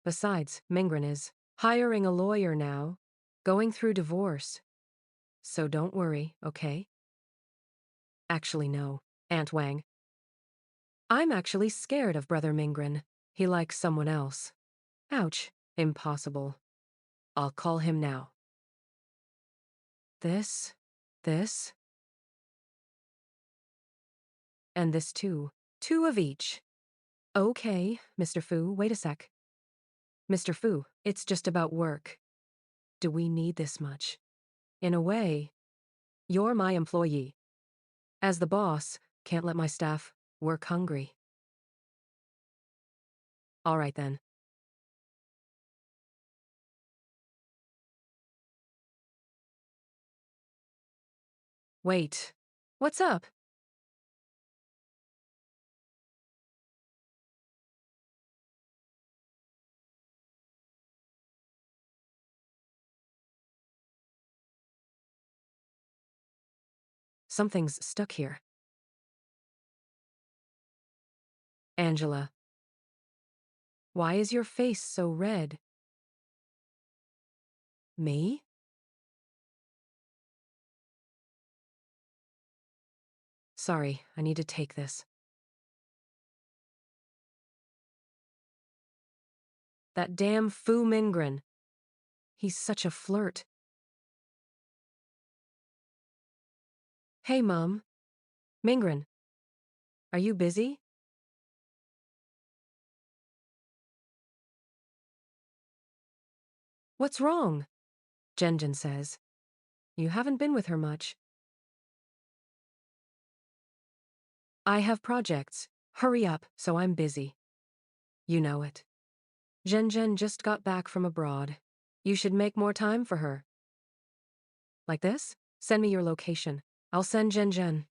Besides, Mingren is hiring a lawyer now, going through divorce. So don't worry, okay? Actually, no, Aunt Wang. I'm actually scared of Brother Mingren. He likes someone else. Ouch, impossible. I'll call him now. This, and this too. 2 of each. Okay, Mr. Fu, wait a sec. Mr. Fu, it's just about work. Do we need this much? In a way, you're my employee. As the boss, can't let my staff work hungry. All right then. Wait. What's up? Something's stuck here. Angela. Why is your face so red? Me? Sorry, I need to take this. That damn Fu Mingren. He's such a flirt. Hey, Mom. Mingren. Are you busy? What's wrong? Jenjin says. You haven't been with her much. I have projects. Hurry up, so I'm busy. You know it. Zhenzhen just got back from abroad. You should make more time for her. Like this? Send me your location. I'll send Zhenzhen.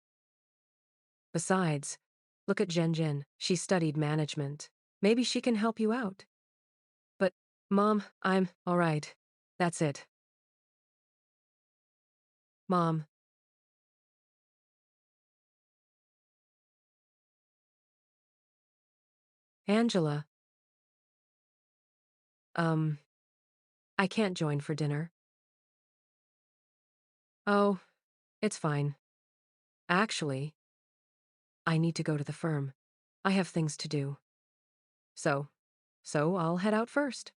Besides, look at Zhenzhen. She studied management. Maybe she can help you out. But, Mom, I'm all right. That's it. Mom. Angela. I can't join for dinner. Oh, it's fine. Actually, I need to go to the firm. I have things to do. So I'll head out first.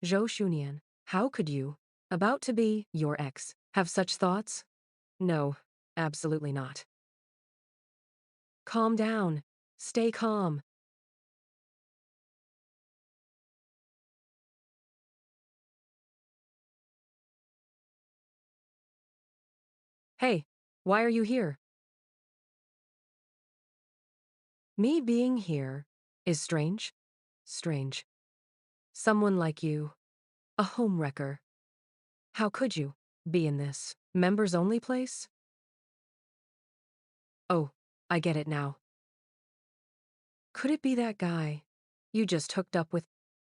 Zhou Shunian, how could you, about to be your ex, have such thoughts? No, absolutely not. Calm down. Stay calm. Hey, why are you here? Me being here is strange. Strange. Someone like you, a homewrecker. How could you be in this members-only place? Oh, I get it now. Could it be that guy you just hooked up with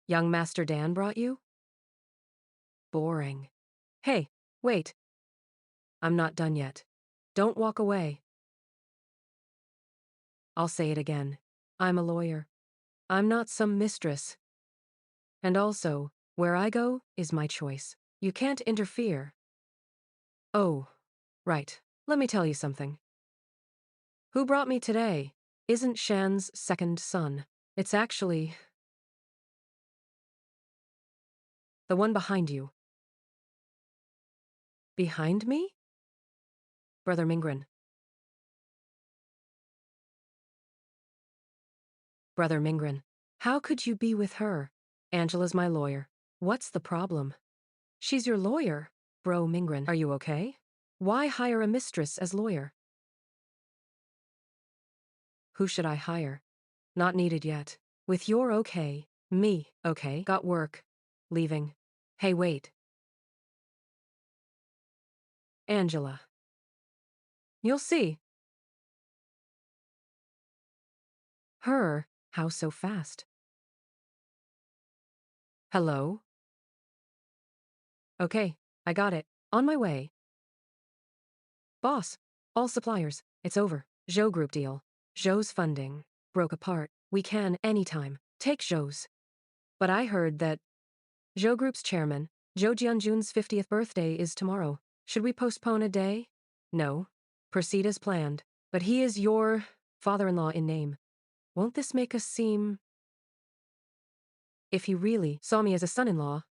young Master Dan brought you? Boring. Hey, wait. I'm not done yet. Don't walk away. I'll say it again. I'm a lawyer. I'm not some mistress. And also, where I go is my choice. You can't interfere. Oh, right. Let me tell you something. Who brought me today isn't Shan's second son. It's actually the one behind you. Behind me? Brother Mingren. Brother Mingren. How could you be with her? Angela's my lawyer. What's the problem? She's your lawyer. Bro Mingren, are you okay? Why hire a mistress as lawyer? Who should I hire? Not needed yet. With your okay. Me, okay. Got work. Leaving. Hey, wait. Angela. You'll see. Her? How so fast? Hello? Okay, I got it. On my way. Boss, all suppliers, it's over. Zhou Group deal. Zhou's funding broke apart. We can, anytime, take Zhou's. But I heard that Zhou Group's chairman, Zhou Jianjun's 50th birthday is tomorrow. Should we postpone a day? No. Proceed as planned. But he is your father-in-law in name. Won't this make us seem... If he really saw me as a son-in-law,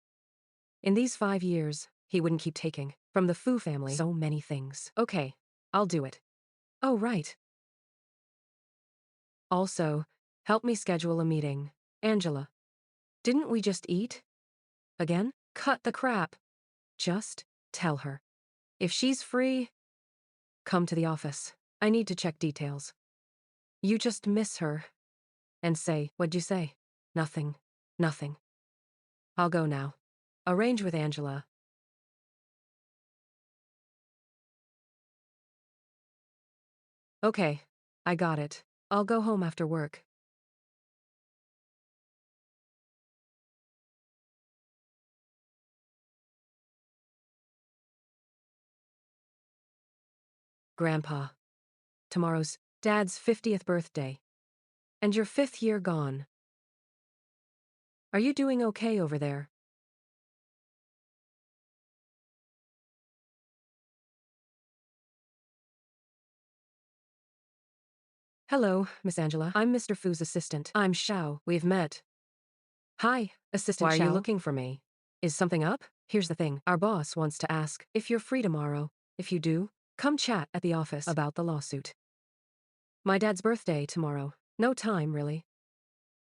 in these 5 years, he wouldn't keep taking from the Fu family so many things. Okay, I'll do it. Oh, right. Also, help me schedule a meeting. Angela. Didn't we just eat? Again? Cut the crap. Just Tell her. If she's free, come to the office. I need to check details. You just miss her and say, what'd you say? Nothing. Nothing. I'll go now. Arrange with Angela. Okay, I got it. I'll go home after work. Grandpa, tomorrow's Dad's 50th birthday. And your 5th year gone. Are you doing okay over there? Hello, Miss Angela. I'm Mr. Fu's assistant. I'm Xiao. We've met. Hi, Assistant Xiao. Why are you looking for me? Is something up? Here's the thing. Our boss wants to ask if you're free tomorrow. If you do, come chat at the office about the lawsuit. My dad's birthday tomorrow. No time, really.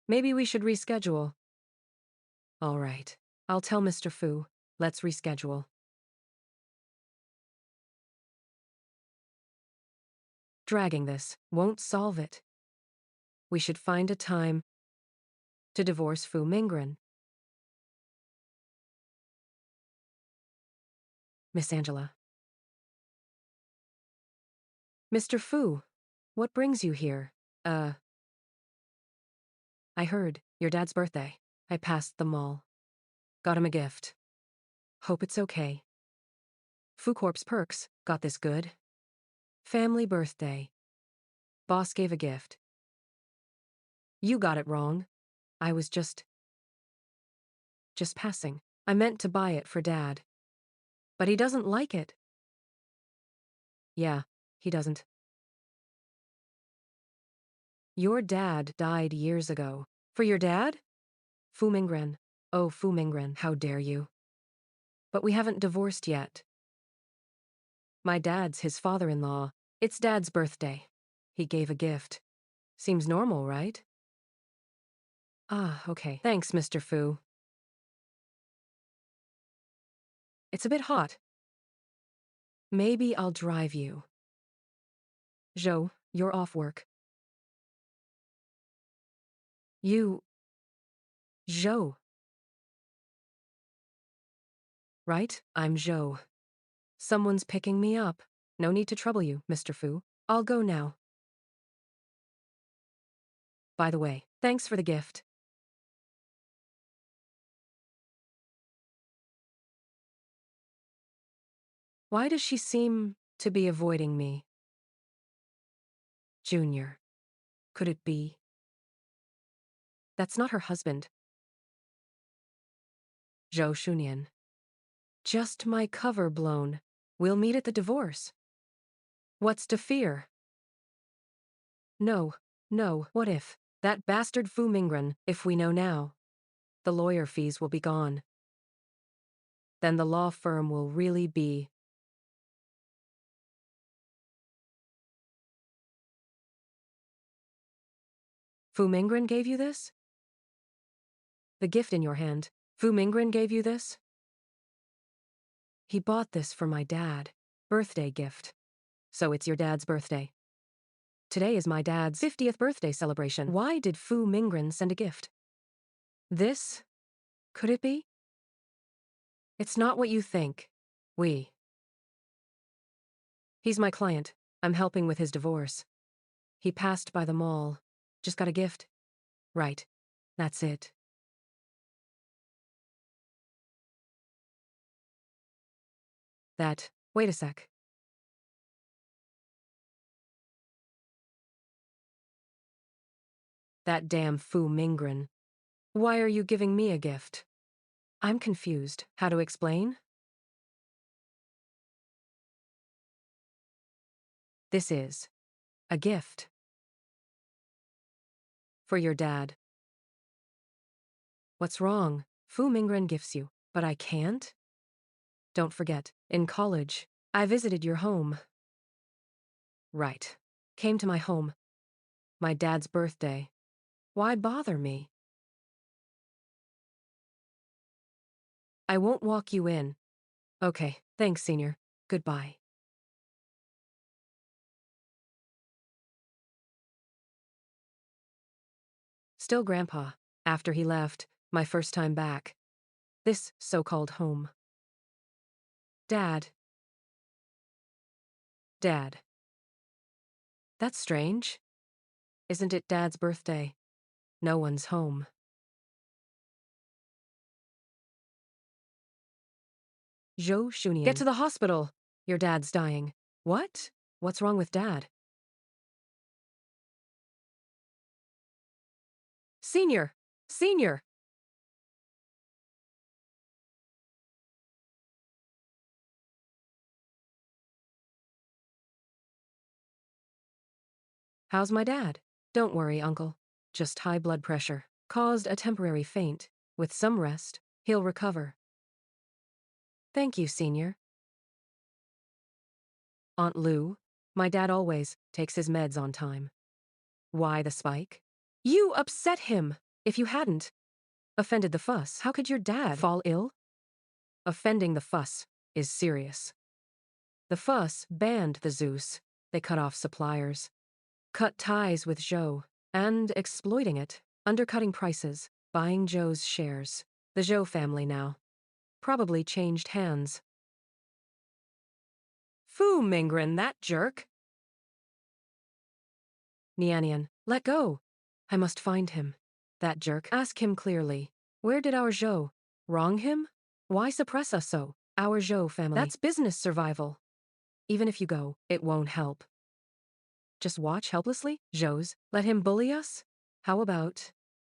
Maybe we should reschedule. All right. I'll tell Mr. Fu. Let's reschedule. Dragging this won't solve it. We should find a time to divorce Fu Mingren. Miss Angela. Mr. Fu, what brings you here? I heard your dad's birthday. I passed the mall. Got him a gift. Hope it's okay. Fu Corp's perks got this good. Family birthday. Boss gave a gift. You got it wrong. I was just passing. I meant to buy it for Dad. But he doesn't like it. Yeah, he doesn't. Your dad died years ago. For your dad? Fu Mingren. Oh, Fu Mingren, how dare you. But we haven't divorced yet. My dad's his father-in-law. It's Dad's birthday. He gave a gift. Seems normal, right? Ah, okay. Thanks, Mr. Fu. It's a bit hot. Maybe I'll drive you. Zhou, you're off work. You... Zhou. Right? I'm Zhou. Someone's picking me up. No need to trouble you, Mr. Fu. I'll go now. By the way, thanks for the gift. Why does she seem to be avoiding me? Junior. Could it be? That's not her husband. Zhou Shunian. Just my cover blown. We'll meet at the divorce. What's to fear? No, what if? That bastard Fu Mingren, if we know now. The lawyer fees will be gone. Then the law firm will really be... Fu Mingren gave you this? The gift in your hand. Fu Mingren gave you this? He bought this for my dad. Birthday gift. So it's your dad's birthday. Today is my dad's 50th birthday celebration. Why did Fu Mingren send a gift? This? Could it be? It's not what you think. He's my client. I'm helping with his divorce. He passed by the mall. Just got a gift. Right. That's it. Wait a sec. That damn Fu Mingren. Why are you giving me a gift? I'm confused. How to explain? This is a gift. For your dad. What's wrong? Fu Mingren gifts you, but I can't? Don't forget, in college, I visited your home. Right. Came to my home. My dad's birthday. Why bother me? I won't walk you in. Okay, thanks, Senior. Goodbye. Still Grandpa, after he left, my first time back. This so-called home. Dad. Dad. That's strange. Isn't it Dad's birthday? No one's home. Zhou Shunian. Get to the hospital! Your dad's dying. What? What's wrong with Dad? Senior! Senior! How's my dad? Don't worry, Uncle. Just high blood pressure. Caused a temporary faint. With some rest, he'll recover. Thank you, Senior. Aunt Lou, my dad always takes his meds on time. Why the spike? You upset him! If you hadn't offended the fuss, how could your dad fall ill? Offending the fuss is serious. The fuss banned the Zeus. They cut off suppliers, cut ties with Zhou, and exploiting it, undercutting prices, buying Zhou's shares. The Zhou family now. Probably changed hands. Fu Mingren, that jerk! Nianian, let go! I must find him. That jerk. Ask him clearly. Where did our Zhou wrong him? Why suppress us so? Our Zhou family. That's business survival. Even if you go, it won't help. Just watch helplessly? Zhou's, let him bully us? How about,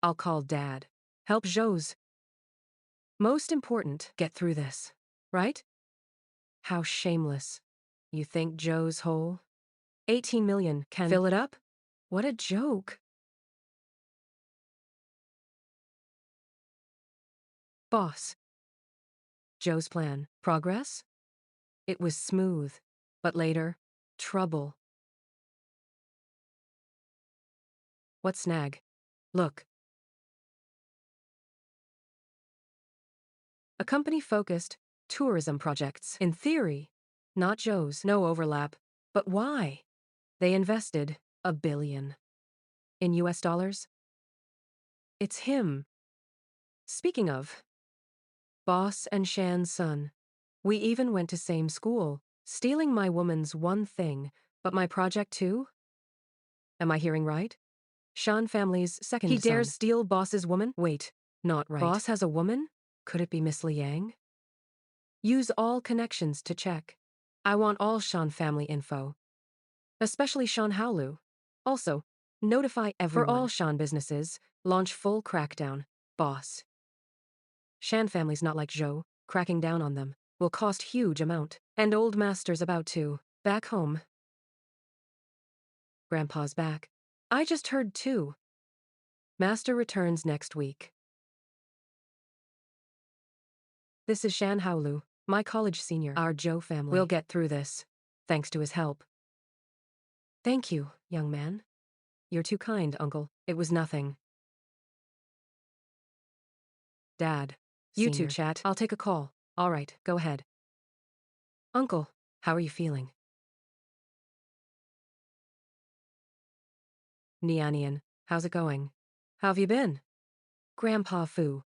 I'll call Dad. Help Zhou's. Most important, get through this. Right? How shameless. You think Zhou's whole? 18 million can fill it up? What a joke. Boss. Zhou's plan. Progress? It was smooth. But later, trouble. What snag? Look. A company-focused tourism projects. In theory, not Zhou's. No overlap. But why? They invested $1 billion. In US dollars? It's him. Speaking of, Boss and Shan's son. We even went to same school, stealing my woman's one thing, but my project too? Am I hearing right? Shan family's second son. He dares steal Boss's woman? Wait, not right. Boss has a woman? Could it be Miss Liang? Use all connections to check. I want all Shan family info. Especially Shan Haolu. Also, notify everyone. For all Shan businesses, launch full crackdown. Boss. Shan family's not like Zhou. Cracking down on them will cost huge amount. And old master's about to. Back home. Grandpa's back. I just heard too. Master returns next week. This is Shan Haolu, my college senior. Our Zhou family. We'll get through this, thanks to his help. Thank you, young man. You're too kind, Uncle. It was nothing. Dad. You two chat. I'll take a call. All right, go ahead. Uncle, how are you feeling? Nianian, how's it going? How have you been? Grandpa Fu.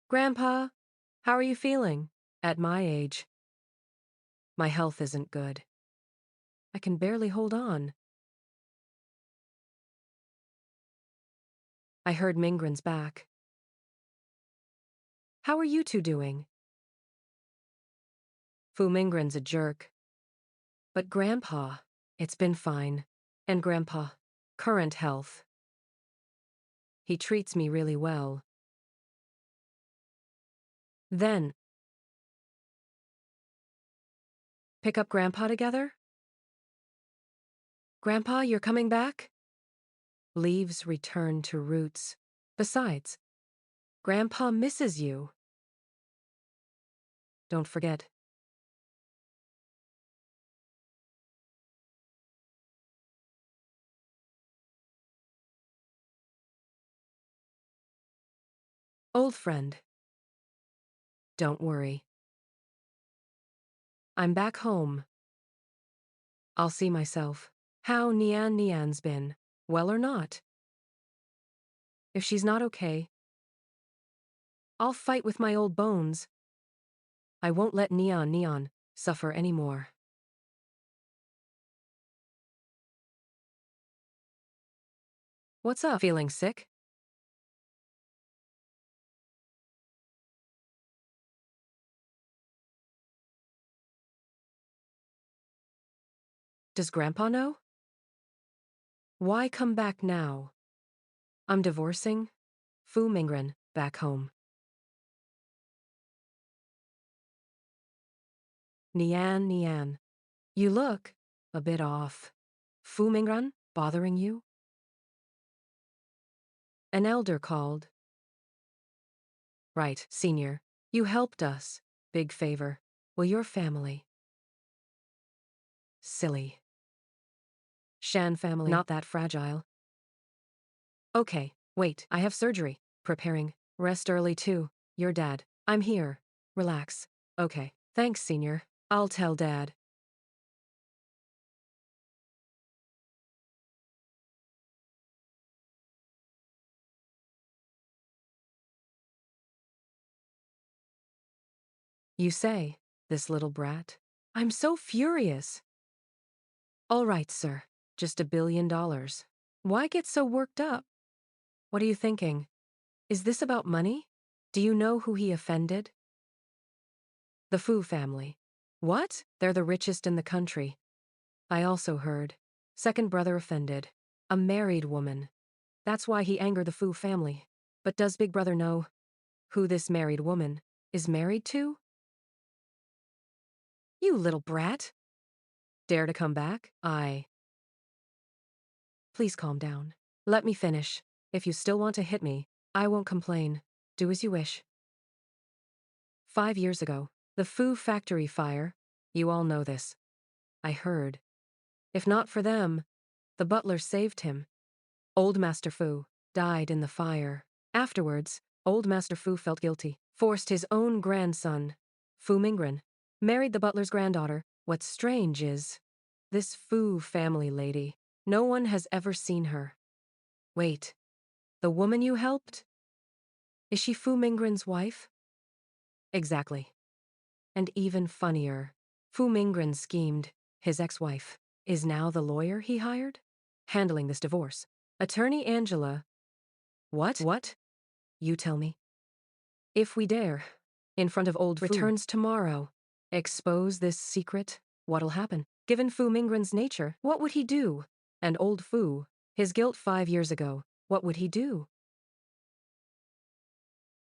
Grandpa, how are you feeling? At my age, my health isn't good. I can barely hold on. I heard Mingren's back. How are you two doing? Fu Mingren's a jerk. But Grandpa, it's been fine. And Grandpa, current health. He treats me really well. Then, pick up Grandpa together? Grandpa, you're coming back? Leaves return to roots. Besides, Grandpa misses you. Don't forget. Old friend. Don't worry. I'm back home. I'll see myself. How Nian's been, well or not. If she's not okay, I'll fight with my old bones. I won't let Nian suffer anymore. What's up? Feeling sick? Does Grandpa know? Why come back now? I'm divorcing Fu Mingren back home. Nian, you look a bit off. Fu Mingren bothering you? An elder called. Right, Senior. You helped us. Big favor. Will your family? Silly. Shan family not that fragile. Okay, wait, I have surgery. Preparing. Rest early too. Your dad. I'm here. Relax. Okay, thanks, Senior. I'll tell Dad. You say, this little brat? I'm so furious. All right, sir. Just $1 billion. Why get so worked up? What are you thinking? Is this about money? Do you know who he offended? The Fu family. What? They're the richest in the country. I also heard. Second brother offended. A married woman. That's why he angered the Fu family. But does Big Brother know who this married woman is married to? You little brat. Dare to come back? Please calm down. Let me finish. If you still want to hit me, I won't complain. Do as you wish. 5 years ago, the Fu factory fire. You all know this. I heard. If not for them, the butler saved him. Old Master Fu died in the fire. Afterwards, Old Master Fu felt guilty, forced his own grandson, Fu Mingren, married the butler's granddaughter. What's strange is, this Fu family lady, no one has ever seen her. Wait, the woman you helped? Is she Fu Mingren's wife? Exactly. And even funnier, Fu Mingren schemed. His ex-wife is now the lawyer he hired? Handling this divorce. Attorney Angela. What? You tell me. If we dare, in front of old Fu returns tomorrow, expose this secret, what'll happen? Given Fu Mingren's nature, what would he do? And old Fu, his guilt 5 years ago, what would he do?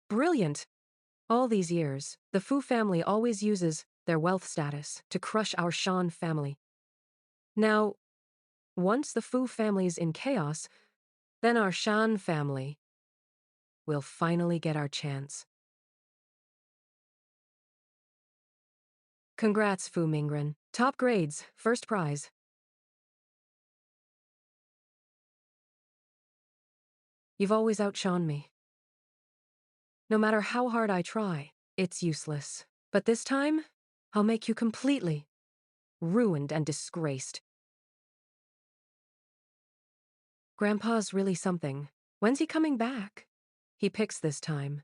Brilliant! All these years, the Fu family always uses their wealth status to crush our Shan family. Now, once the Fu family's in chaos, then our Shan family will finally get our chance. Congrats, Fu Mingren. Top grades, first prize. You've always outshone me. No matter how hard I try, it's useless. But this time, I'll make you completely ruined and disgraced. Grandpa's really something. When's he coming back? He picks this time.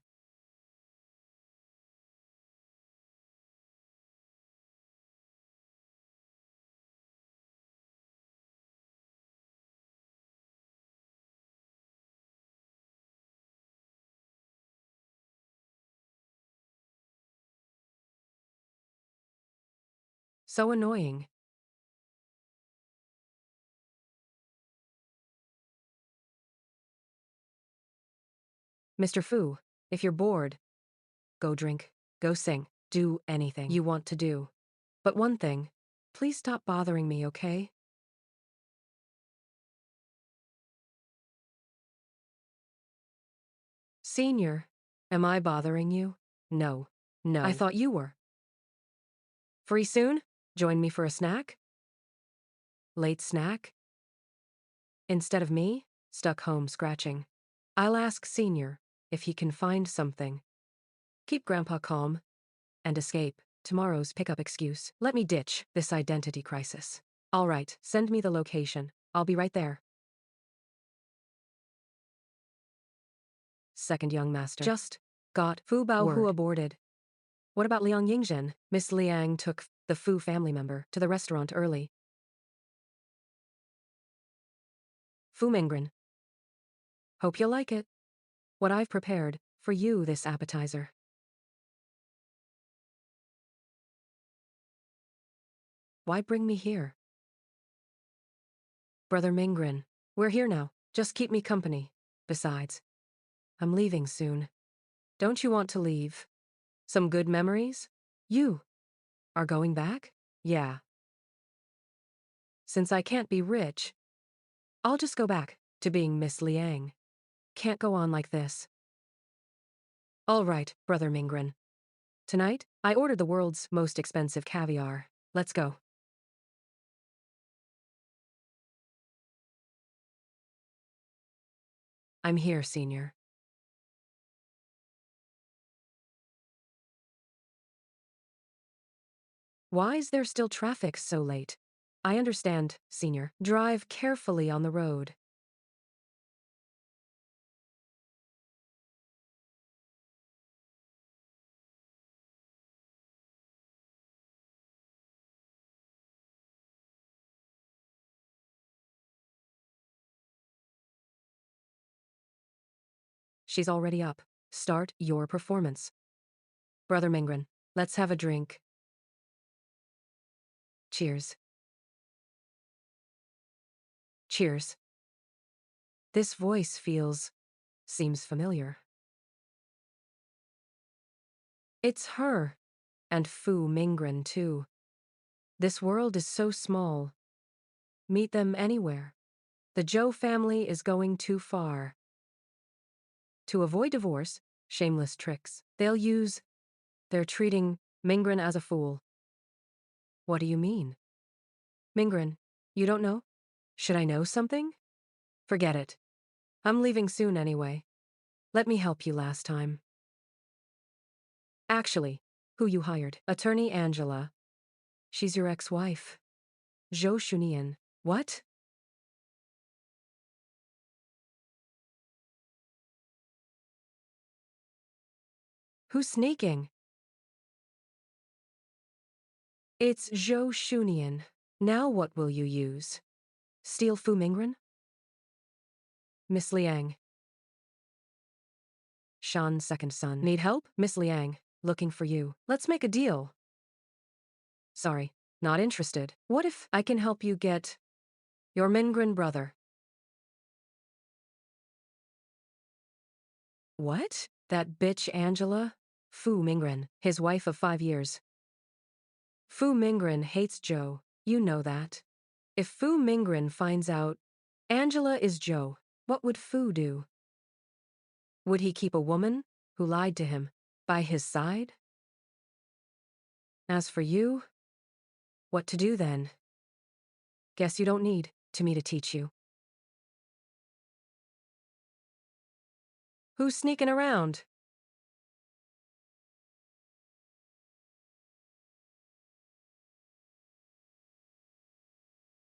So annoying. Mr. Fu, if you're bored, go drink, go sing, do anything you want to do. But one thing, please stop bothering me, okay? Senior, am I bothering you? No. I thought you were. Free soon? Join me for a snack? Late snack? Instead of me, stuck home scratching. I'll ask Senior if he can find something. Keep Grandpa calm and escape tomorrow's pickup excuse. Let me ditch this identity crisis. All right, send me the location. I'll be right there. Second young master. Just got Fu Bao Hu aborted. What about Liang Yingzhen? Miss Liang took the Fu family member to the restaurant early. Fu Mingren. Hope you'll like it. What I've prepared for you this appetizer. Why bring me here? Brother Mingren, we're here now. Just keep me company. Besides, I'm leaving soon. Don't you want to leave? Some good memories? You are going back? Yeah. Since I can't be rich, I'll just go back to being Miss Liang. Can't go on like this. All right, Brother Mingren. Tonight, I ordered the world's most expensive caviar. Let's go. I'm here, Senior. Why is there still traffic so late? I understand, Senior. Drive carefully on the road. She's already up. Start your performance. Brother Mingren, let's have a drink. Cheers. Cheers. This voice seems familiar. It's her. And Fu Mingren, too. This world is so small. Meet them anywhere. The Zhou family is going too far. To avoid divorce, shameless tricks. They're treating Mingren as a fool. What do you mean? Mingren, you don't know? Should I know something? Forget it. I'm leaving soon anyway. Let me help you last time. Actually, who you hired? Attorney Angela. She's your ex-wife. Zhou Shunian. What? Who's sneaking? It's Zhou Shunian. Now what will you use? Steal Fu Mingren? Miss Liang. Shan's second son. Need help? Miss Liang, looking for you. Let's make a deal. Sorry, not interested. What if I can help you get your Mingren brother? What? That bitch Angela? Fu Mingren, his wife of 5 years. Fu Mingren hates Zhou, you know that. If Fu Mingren finds out Angela is Zhou, what would Fu do? Would he keep a woman who lied to him by his side? As for you, what to do then? Guess you don't need me to teach you. Who's sneaking around?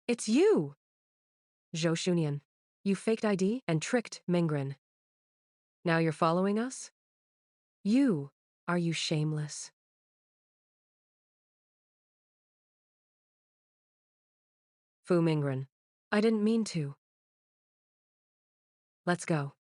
It's you! Zhou Shunian, you faked ID and tricked Mingren. Now you're following us? Are you shameless? Fu Mingren, I didn't mean to. Let's go.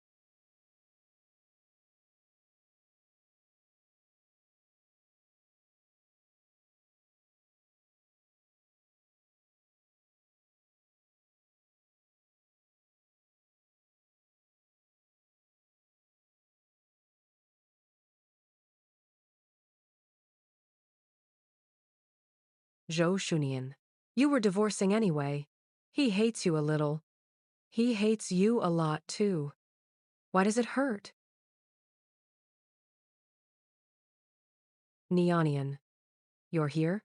Zhou Shunian, you were divorcing anyway. He hates you a little. He hates you a lot, too. Why does it hurt? Nianian, you're here?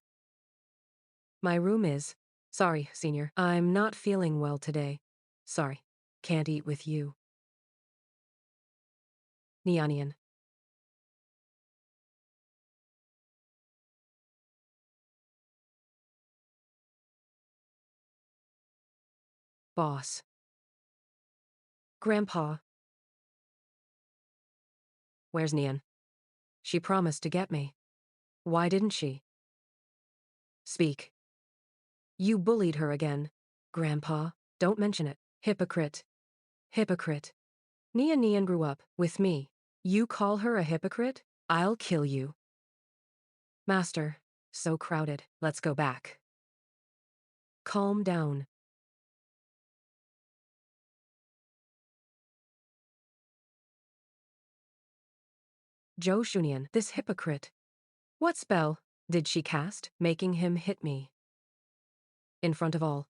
My room is. Sorry, Senior. I'm not feeling well today. Sorry. Can't eat with you. Nianian. Boss. Grandpa. Where's Nian? She promised to get me. Why didn't she? Speak. You bullied her again. Grandpa, don't mention it. Hypocrite. Hypocrite. Nian grew up with me. You call her a hypocrite? I'll kill you. Master, so crowded. Let's go back. Calm down. Zhou Shunian, this hypocrite. What spell did she cast, making him hit me? In front of all.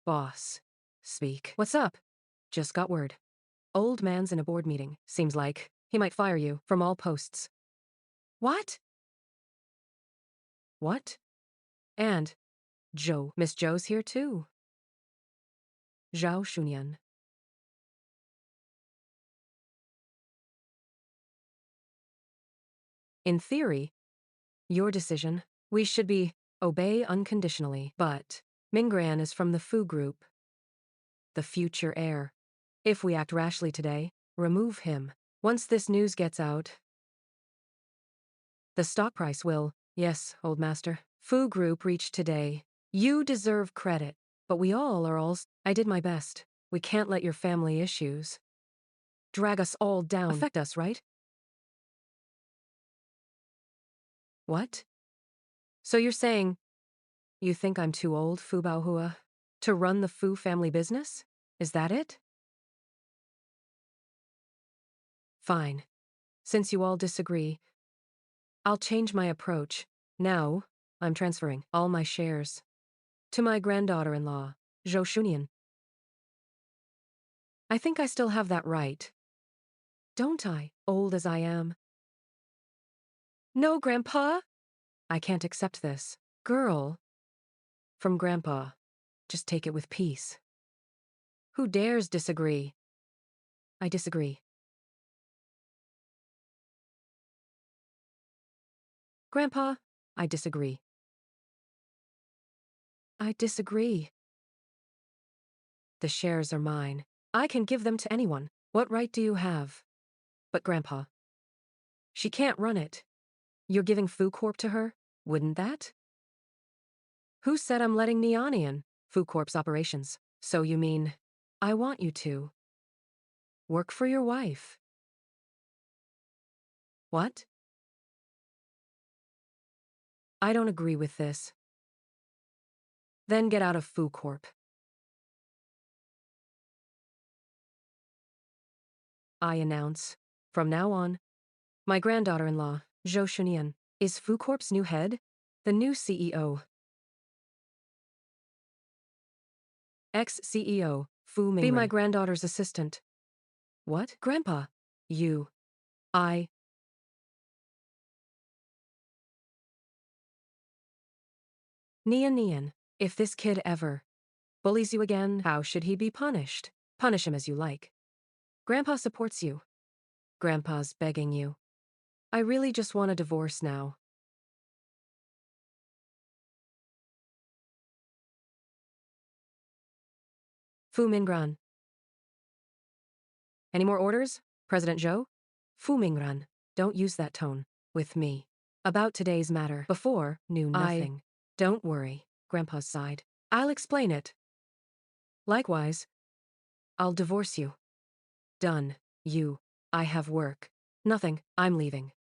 Boss. Speak. What's up? Just got word. Old man's in a board meeting. Seems like he might fire you from all posts. What? What? And Zhou. Miss Zhou's here too. Zhao Shunian. In theory, your decision, we should be obey unconditionally, but Mingran is from the Fu group, the future heir. If we act rashly today, remove him. Once this news gets out, the stock price will, yes, old master. Fu group reached today. You deserve credit, but we all are I did my best. We can't let your family issues drag us all down. Affect us, right? What? So you're saying you think I'm too old, Fu Baohua, to run the Fu family business? Is that it? Fine. Since you all disagree, I'll change my approach. Now, I'm transferring all my shares to my granddaughter-in-law, Zhou Shunian. I think I still have that right. Don't I, old as I am? No, Grandpa! I can't accept this. Girl. From Grandpa. Just take it with peace. Who dares disagree? I disagree. Grandpa, I disagree. I disagree. The shares are mine. I can give them to anyone. What right do you have? But Grandpa, she can't run it. You're giving Fu Corp to her? Wouldn't that? Who said I'm letting Niani in Fu Corp's operations? So you mean, I want you to work for your wife. What? I don't agree with this. Then get out of Fu Corp. I announce, from now on, my granddaughter-in-law, Zhou Shunian, is Fu Corp's new head, the new CEO. Ex-CEO, Fu Mingren. Be my granddaughter's assistant. What? Grandpa? You. I. Nian, if this kid ever bullies you again, how should he be punished? Punish him as you like. Grandpa supports you. Grandpa's begging you. I really just want a divorce now. Fu Mingran. Any more orders, President Zhou? Fu Mingran, don't use that tone with me. About today's matter. Before, knew nothing. Don't worry, Grandpa's side. I'll explain it. Likewise, I'll divorce you. Done. You. I have work. Nothing. I'm leaving.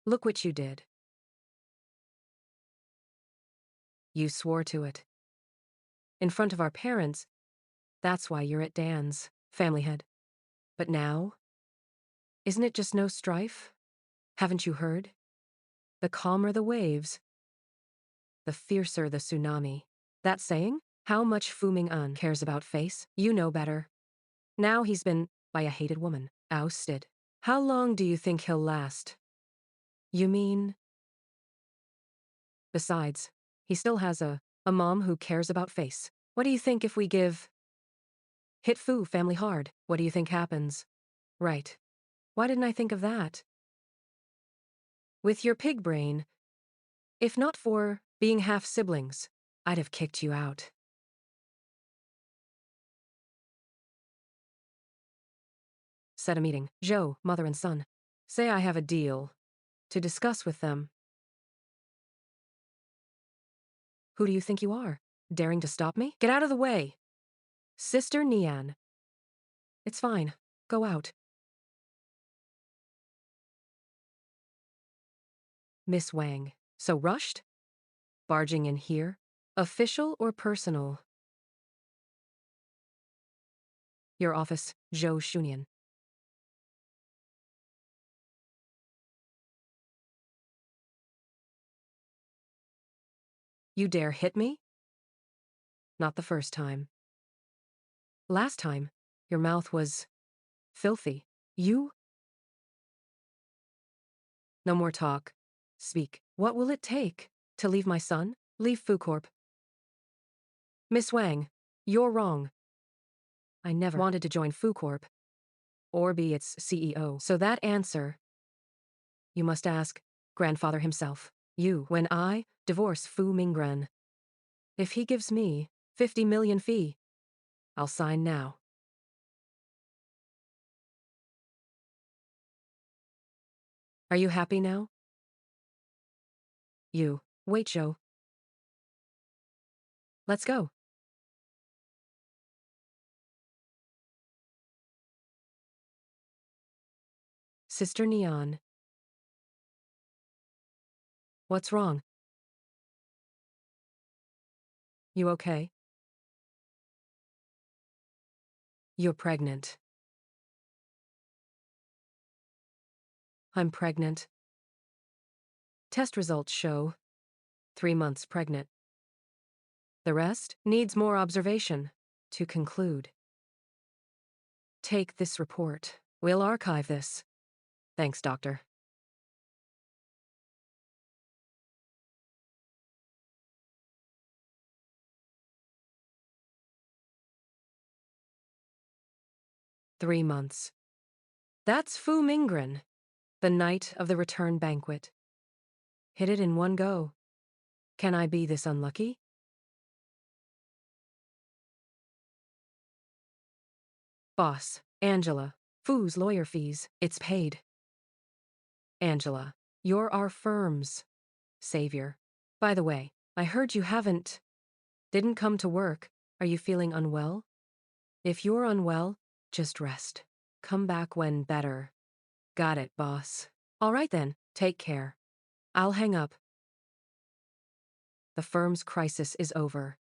Look what you did. You swore to it. In front of our parents, that's why you're at Dan's, family head. But now? Isn't it just no strife? Haven't you heard? The calmer the waves, the fiercer the tsunami. That saying? How much Fu Ming'an cares about face? You know better. Now he's been, by a hated woman, ousted. How long do you think he'll last? You mean? Besides, he still has a mom who cares about face. What do you think if we hit Fu family hard? What do you think happens? Right. Why didn't I think of that? With your pig brain, if not for being half-siblings, I'd have kicked you out. Set a meeting. Joe, mother and son. Say I have a deal to discuss with them. Who do you think you are? Daring to stop me? Get out of the way! Sister Nian. It's fine. Go out. Miss Wang. So rushed? Barging in here? Official or personal? Your office, Zhou Shunian. You dare hit me? Not the first time. Last time, your mouth was filthy. You? No more talk. Speak. What will it take to leave my son? Leave FooCorp. Miss Wang, you're wrong. I never wanted to join FooCorp or be its CEO. So that answer, you must ask grandfather himself. You, when I divorce Fu Mingren. If he gives me 50 million fee, I'll sign now. Are you happy now? You. Wait, Joe. Let's go. Sister Neon. What's wrong? You okay? You're pregnant. I'm pregnant. Test results show 3 months pregnant. The rest needs more observation to conclude. Take this report. We'll archive this. Thanks, doctor. "3 months. That's Fu Mingren, the night of the return banquet. Hit it in one go. Can I be this unlucky? Boss, Angela, Fu's lawyer fees, it's paid. Angela, you're our firm's savior. By the way, I heard you didn't come to work. Are you feeling unwell? If you're unwell, just rest. Come back when better. Got it, boss. All right then, take care. I'll hang up. The firm's crisis is over.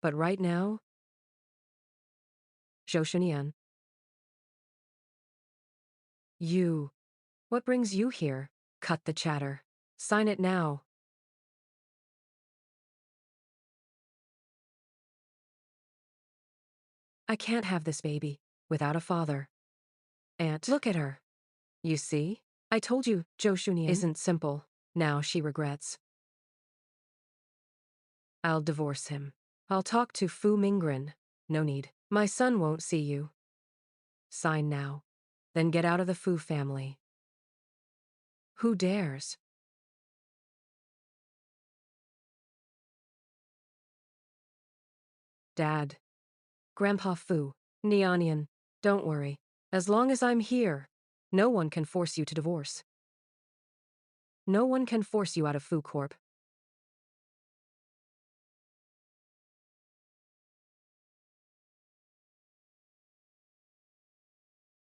But right now, Zhou Shunian. You. What brings you here? Cut the chatter. Sign it now. I can't have this baby without a father. Aunt, look at her. You see? I told you Zhou Shunian isn't simple. Now she regrets. I'll divorce him. I'll talk to Fu Mingren. No need. My son won't see you. Sign now. Then get out of the Fu family. Who dares? Dad. Grandpa Fu. Nianian. Don't worry. As long as I'm here, no one can force you to divorce. No one can force you out of Fu Corp.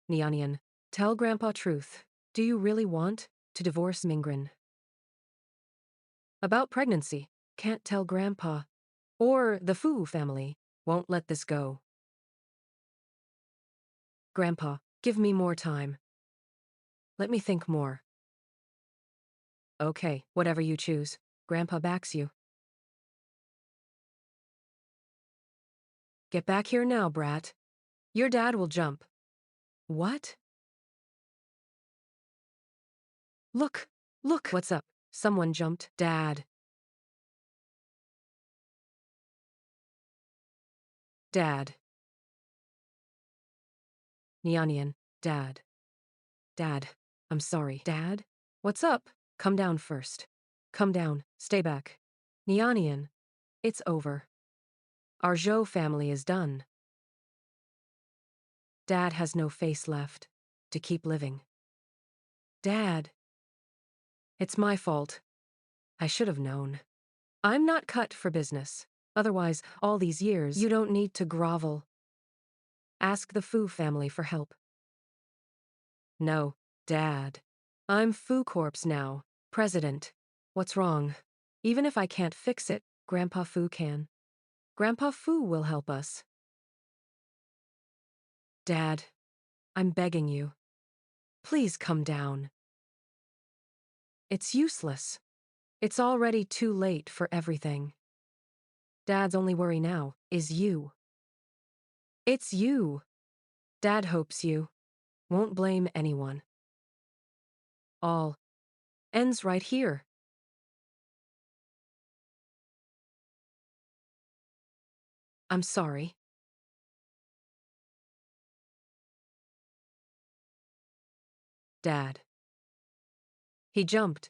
Nianian. Tell Grandpa truth. Do you really want to divorce Mingren? About pregnancy. Can't tell Grandpa. Or the Fu family won't let this go. Grandpa, give me more time. Let me think more. Okay, whatever you choose. Grandpa backs you. Get back here now, brat. Your dad will jump. What? Look, look. What's up? Someone jumped. Dad. Dad. Nianian, Dad. Dad, I'm sorry. Dad? What's up? Come down first. Come down. Stay back. Nianian. It's over. Our Zhou family is done. Dad has no face left to keep living. Dad. It's my fault. I should have known. I'm not cut for business. Otherwise, all these years, you don't need to grovel. Ask the Fu family for help. No, Dad. I'm Fu Corp's now, president. What's wrong? Even if I can't fix it, Grandpa Fu can. Grandpa Fu will help us. Dad, I'm begging you. Please come down. It's useless. It's already too late for everything. Dad's only worry now is you. It's you. Dad hopes you won't blame anyone. All ends right here. I'm sorry. Dad. He jumped.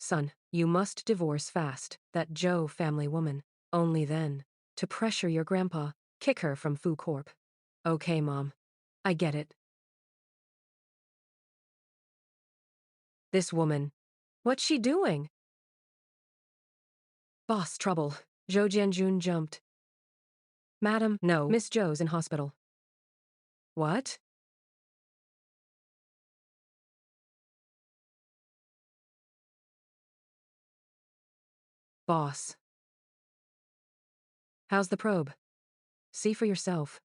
Son, you must divorce fast, that Zhou family woman. Only then, to pressure your grandpa, kick her from Fu Corp. Okay, Mom. I get it. This woman. What's she doing? Boss trouble. Zhou Jianjun jumped. Madam, no, Miss Zhou's in hospital. What? Boss. How's the probe? See for yourself.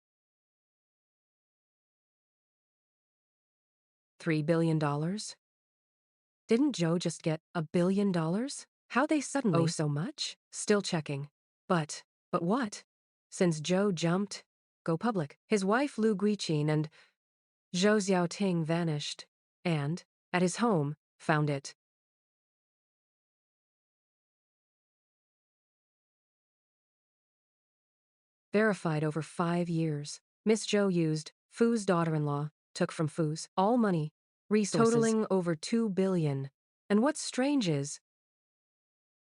$3 billion? Didn't Zhou just get $1 billion? How they suddenly so much? Still checking. But what? Since Zhou jumped, go public. His wife Lu Guiqin and Zhou Xiaoting vanished. And, at his home, found it. Verified over 5 years. Miss Zhou used Fu's daughter-in-law, took from Fu's all money, resources totaling over $2 billion. And what's strange is,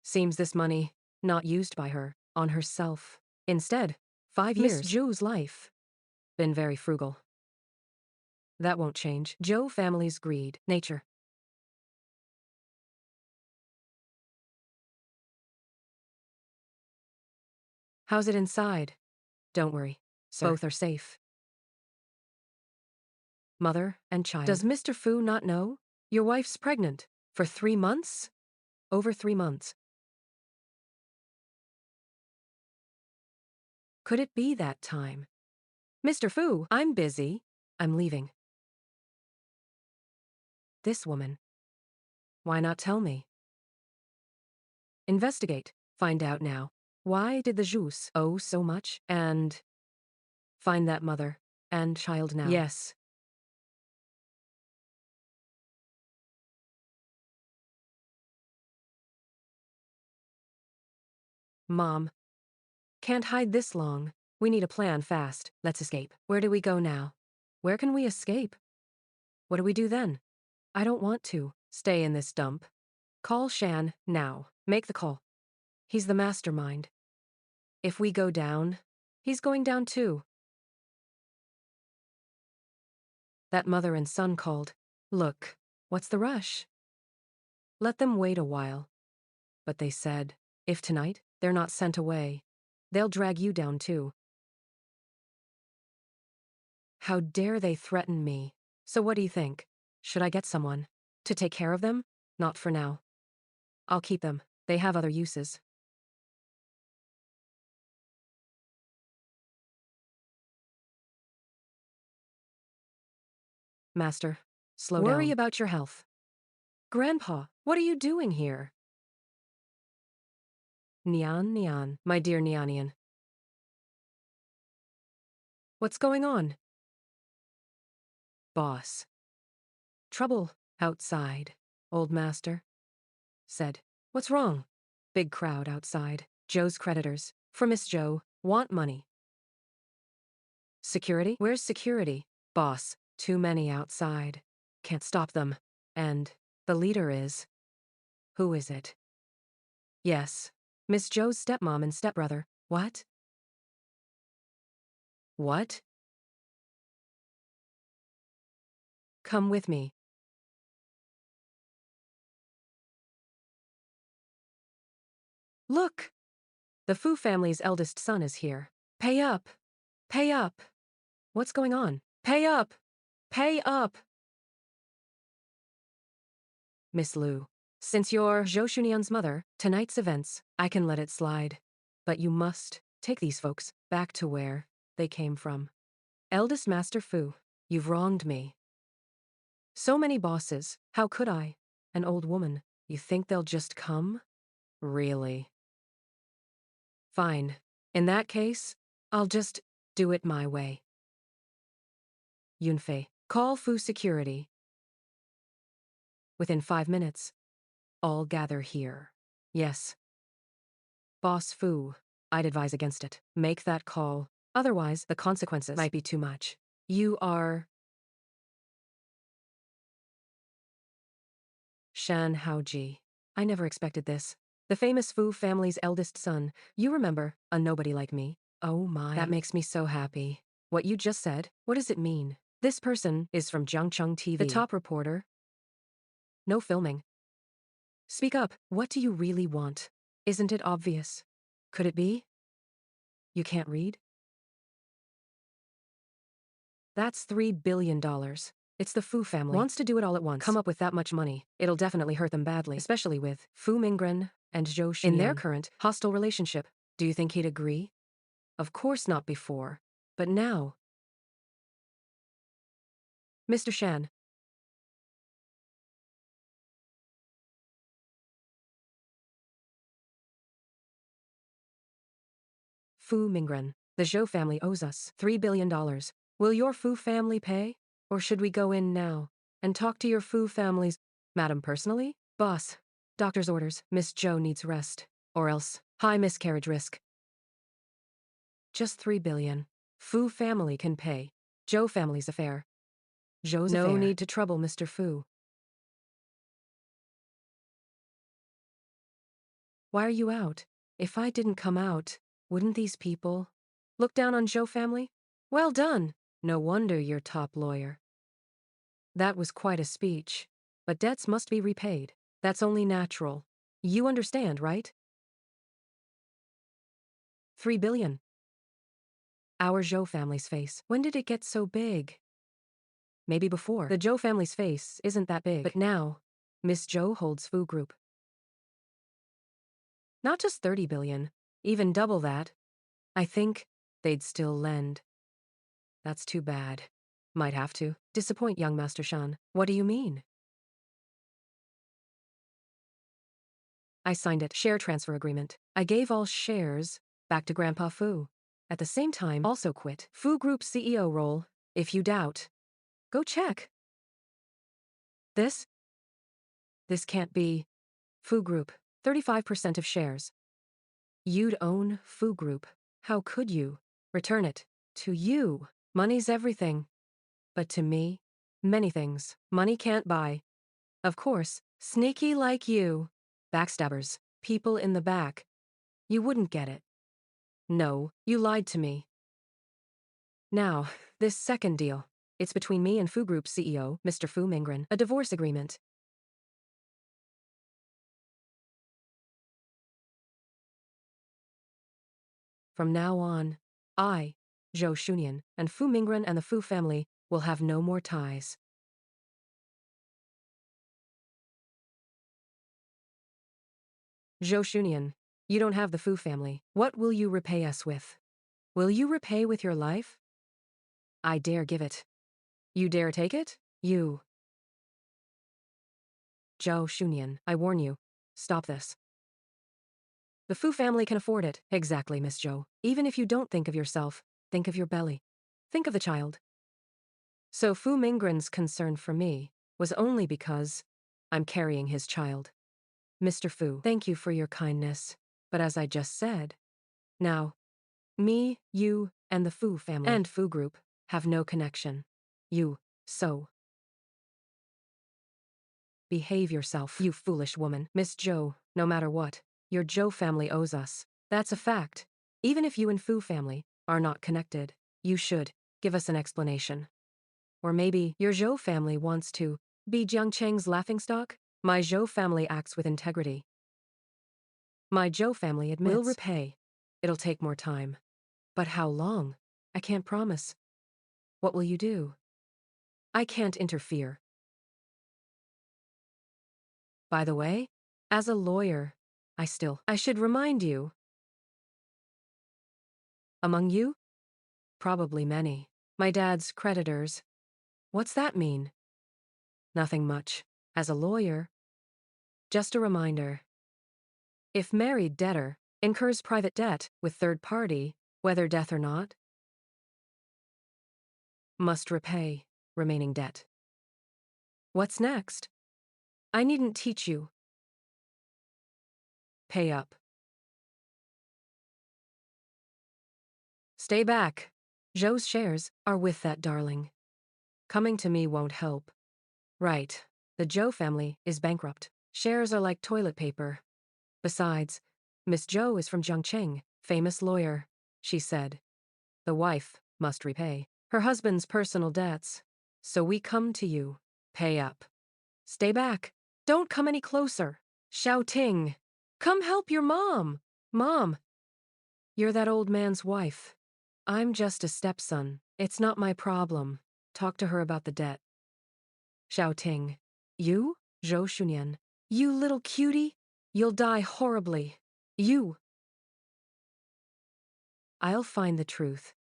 seems this money not used by her on herself. Instead, 5 years. Miss Zhou's life been very frugal. That won't change. Zhou family's greed, nature. How's it inside? Don't worry, sir. Both are safe. Mother and child. Does Mr. Fu not know? Your wife's pregnant. For 3 months? Over 3 months. Could it be that time? Mr. Fu, I'm busy. I'm leaving. This woman. Why not tell me? Investigate. Find out now. Why did the Jus owe so much? And find that mother and child now. Yes. Mom. Can't hide this long. We need a plan fast. Let's escape. Where do we go now? Where can we escape? What do we do then? I don't want to stay in this dump. Call Shan now. Make the call. He's the mastermind. If we go down, he's going down too. That mother and son called. Look, what's the rush? Let them wait a while. But they said, if tonight they're not sent away, they'll drag you down too. How dare they threaten me? So what do you think? Should I get someone to take care of them? Not for now. I'll keep them. They have other uses. Master, slow down. Worry about your health. Grandpa, what are you doing here? Nian, my dear Nianian. What's going on? Boss. Trouble outside, old master said. What's wrong? Big crowd outside. Joe's creditors, for Miss Joe, want money. Security? Where's security? Boss, too many outside. Can't stop them. And the leader is... Who is it? Yes, Miss Joe's stepmom and stepbrother. What? What? Come with me. Look! The Fu family's eldest son is here. Pay up! Pay up! What's going on? Pay up! Pay up! Miss Liu, since you're Zhou Shunian's mother, tonight's events, I can let it slide. But you must take these folks back to where they came from. Eldest Master Fu, you've wronged me. So many bosses, how could I? An old woman, you think they'll just come? Really? Fine. In that case, I'll just do it my way. Yunfei, call Fu security. Within 5 minutes, all gather here. Yes. Boss Fu, I'd advise against it. Make that call. Otherwise, the consequences might be too much. You are... Shan Haoji. I never expected this. The famous Fu family's eldest son. You remember, a nobody like me. Oh my. That makes me so happy. What you just said, what does it mean? This person is from Jiangcheng TV. The top reporter. No filming. Speak up. What do you really want? Isn't it obvious? Could it be? You can't read? That's $3 billion. It's the Fu family. Wants to do it all at once. Come up with that much money. It'll definitely hurt them badly, especially with Fu Mingren and Zhou Shunian. In their current, hostile relationship. Do you think he'd agree? Of course not before. But now... Mr. Shan. Fu Mingren. The Zhou family owes us $3 billion. Will your Fu family pay? Or should we go in now and talk to your Fu families? Madam personally? Boss. Doctor's orders. Miss Zhou needs rest. Or else, high miscarriage risk. Just $3 billion. Fu family can pay. Zhou family's affair. Zhou's affair. No need to trouble Mr. Fu. Why are you out? If I didn't come out, wouldn't these people look down on Zhou family? Well done. No wonder you're top lawyer. That was quite a speech. But debts must be repaid. That's only natural. You understand, right? $3 billion. Our Zhou family's face. When did it get so big? Maybe before. The Zhou family's face isn't that big. But now, Miss Zhou holds Fu Group. Not just $30 billion, even double that. I think they'd still lend. That's too bad. Might have to disappoint young Master Shan. What do you mean? I signed it. Share transfer agreement. I gave all shares back to Grandpa Fu. At the same time, also quit Fu Group CEO role. If you doubt, go check. This can't be. Fu Group, 35% of shares. You'd own Fu Group. How could you? Return it. To you, money's everything. But to me, many things money can't buy. Of course, sneaky like you. Backstabbers, people in the back. You wouldn't get it. No, you lied to me. Now, this second deal. It's between me and Fu Group CEO, Mr. Fu Mingren, a divorce agreement. From now on, I, Zhou Shunian, and Fu Mingren and the Fu family will have no more ties. Zhou Shunian, you don't have the Fu family. What will you repay us with? Will you repay with your life? I dare give it. You dare take it? You. Zhou Shunian, I warn you. Stop this. The Fu family can afford it. Exactly, Miss Zhou. Even if you don't think of yourself, think of your belly. Think of the child. So Fu Mingren's concern for me was only because I'm carrying his child. Mr. Fu, thank you for your kindness. But as I just said, now, me, you, and the Fu family and Fu group have no connection. So. Behave yourself, you foolish woman. Miss Zhou, no matter what, your Zhou family owes us. That's a fact. Even if you and Fu family are not connected, you should give us an explanation. Or maybe your Zhou family wants to be Jiang Cheng's laughingstock? My Zhou family acts with integrity. My Zhou family admits we'll repay. It'll take more time. But how long? I can't promise. What will you do? I can't interfere. By the way, as a lawyer, I should remind you. Among you? Probably many. My dad's creditors. What's that mean? Nothing much. As a lawyer, just a reminder. If married debtor incurs private debt with third party, whether death or not, must repay remaining debt. What's next? I needn't teach you. Pay up. Stay back. Zhou's shares are with that darling. Coming to me won't help. Right. The Zhou family is bankrupt. Shares are like toilet paper. Besides, Miss Zhou is from Jiangcheng, famous lawyer, she said. The wife must repay her husband's personal debts. So we come to you. Pay up. Stay back. Don't come any closer. Shouting. Come help your mom. Mom. You're that old man's wife. I'm just a stepson. It's not my problem. Talk to her about the debt. Shouting. You, Zhou Shunyan. You little cutie. You'll die horribly. You. I'll find the truth.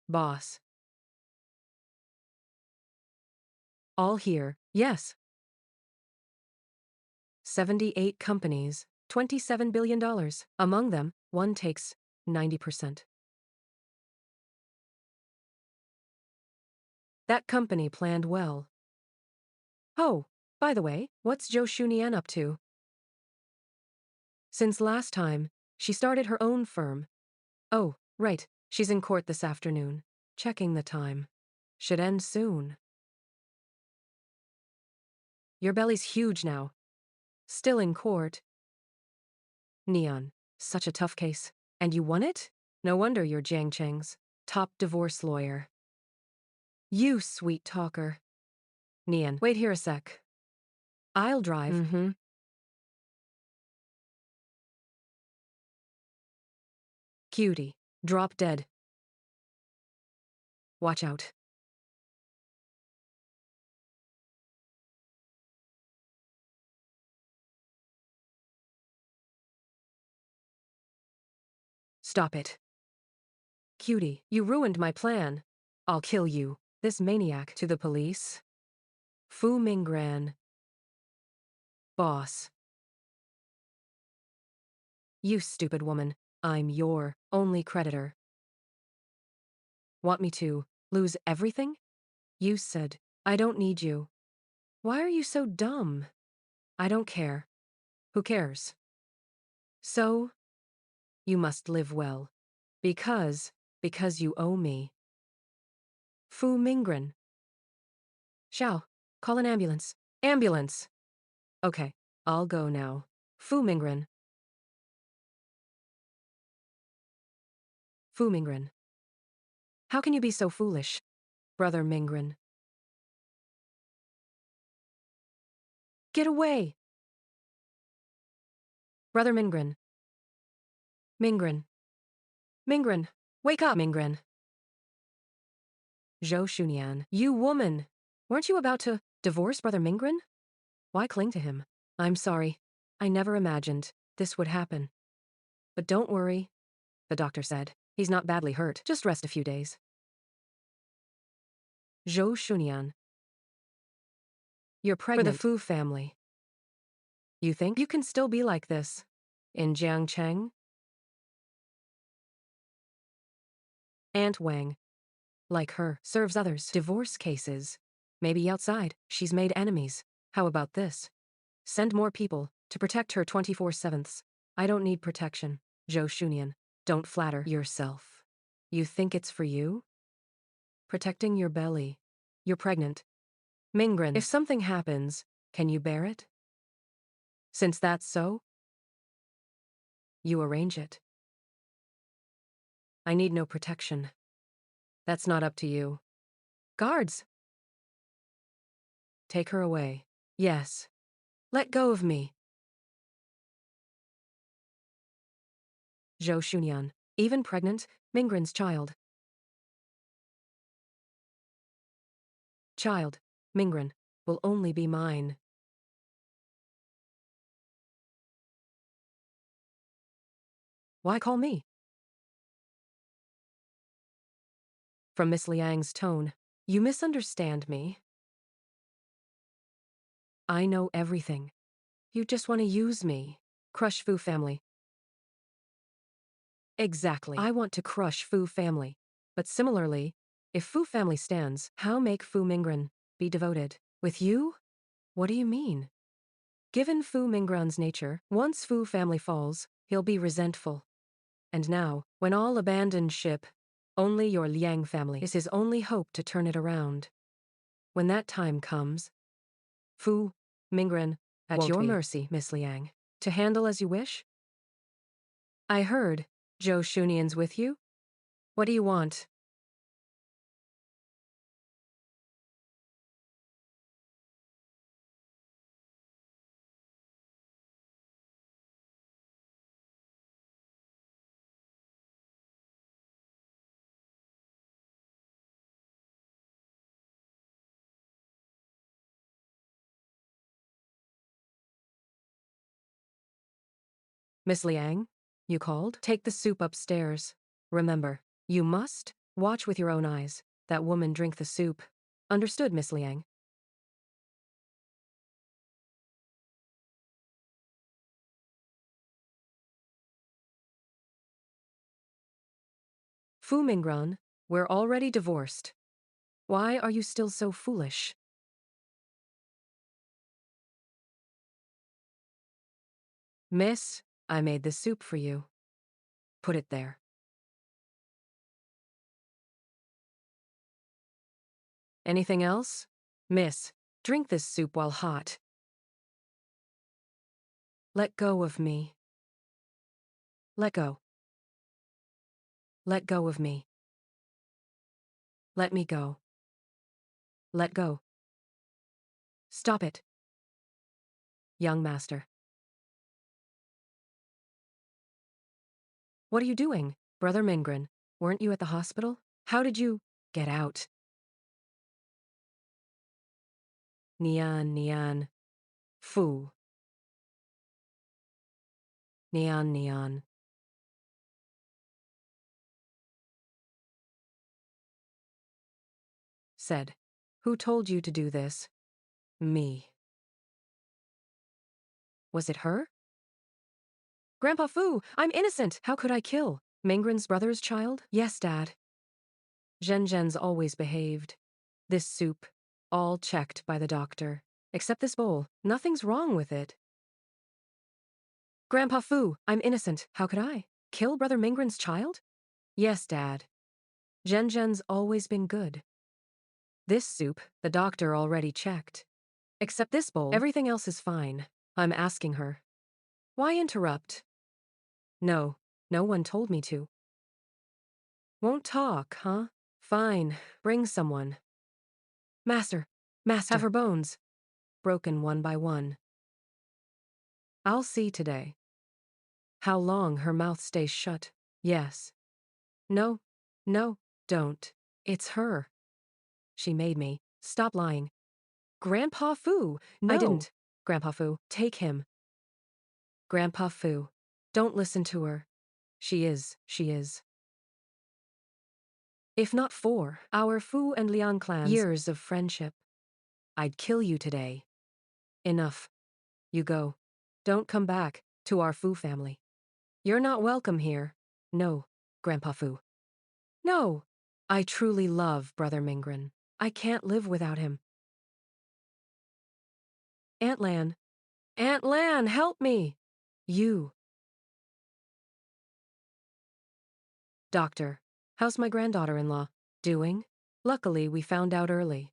Boss. All here, yes. 78 companies, $27 billion. Among them, one takes 90%. That company planned well. Oh, by the way, what's Zhou Shunian up to? Since last time, she started her own firm. Oh, right, she's in court this afternoon. Checking the time. Should end soon. Your belly's huge now. Still in court. Neon. Such a tough case. And you won it? No wonder you're Jiang Cheng's top divorce lawyer. You sweet talker. Neon. Wait here a sec. I'll drive. Cutie. Drop dead. Watch out. Stop it. Cutie, you ruined my plan. I'll kill you, this maniac. To the police. Fu Minggran. Boss. You stupid woman. I'm your only creditor. Want me to lose everything? You said, I don't need you. Why are you so dumb? I don't care. Who cares? So, you must live well. Because you owe me. Fu Minggran. Xiao, call an ambulance. Ambulance! Okay, I'll go now. Fu Minggran. Fu Minggran. How can you be so foolish? Brother Minggran. Get away! Brother Minggran. Minggran. Minggran, wake up, Minggran. Zhou Shunian, you woman! Weren't you about to divorce Brother Minggran? Why cling to him? I'm sorry. I never imagined this would happen. But don't worry, the doctor said. He's not badly hurt. Just rest a few days. Zhou Shunian. You're pregnant. For the Fu family. You think you can still be like this in Jiangcheng? Aunt Wang. like her, serves others. Divorce cases. Maybe outside, she's made enemies. How about this? Send more people to protect her 24/7. I don't need protection. Zhou Shunian, don't flatter yourself. You think it's for you? Protecting your belly. You're pregnant. Minggren, if something happens, can you bear it? Since that's so, you arrange it. I need no protection. That's not up to you. Guards! Take her away. Yes. Let go of me. Zhou Shunian, even pregnant, Minggren's child. Child, Minggren, will only be mine. Why call me? From Miss Liang's tone, you misunderstand me. I know everything. You just want to use me. Crush Fu family. Exactly. I want to crush Fu family. But similarly, if Fu family stands, how make Fu Minggren be devoted? With you? What do you mean? Given Fu Minggren's nature, once Fu family falls, he'll be resentful. And now, when all abandoned ship, only your Liang family is his only hope to turn it around. When that time comes, Fu Minggren, at your mercy, Miss Liang, to handle as you wish? I heard Zhou Shunian's with you? What do you want? Miss Liang, you called? Take the soup upstairs. Remember, you must watch with your own eyes. That woman drink the soup. Understood, Miss Liang. Fu Minggren, we're already divorced. Why are you still so foolish? Miss, I made the soup for you. Put it there. Anything else? Miss, drink this soup while hot. Let go of me. Let go. Let go of me. Let me go. Let go. Stop it. Young master. What are you doing, Brother Minggren? Weren't you at the hospital? How did you get out? Nian, Nian. Fu. Nian, Nian. Said, who told you to do this? Me. Was it her? Grandpa Fu, I'm innocent. How could I kill Minggren's brother's child? Yes, Dad. Zhen's always behaved. This soup, all checked by the doctor. Except this bowl, nothing's wrong with it. Grandpa Fu, I'm innocent. How could I kill Brother Minggren's child? Yes, Dad. Zhen's always been good. This soup, the doctor already checked. Except this bowl, everything else is fine. I'm asking her. Why interrupt? No, no one told me to. Won't talk, huh? Fine, bring someone. Master, have her bones broken one by one. I'll see today. How long her mouth stays shut. Yes. No, no, don't. It's her. She made me. Stop lying. Grandpa Fu, no. I didn't. Grandpa Fu, take him. Grandpa Fu, don't listen to her. She is. If not for our Fu and Liang clans' years of friendship, I'd kill you today. Enough. You go. Don't come back to our Fu family. You're not welcome here. No, Grandpa Fu. No. I truly love Brother Mingren. I can't live without him. Aunt Lan. Aunt Lan, help me! You. Doctor, how's my granddaughter-in-law doing? Luckily, we found out early.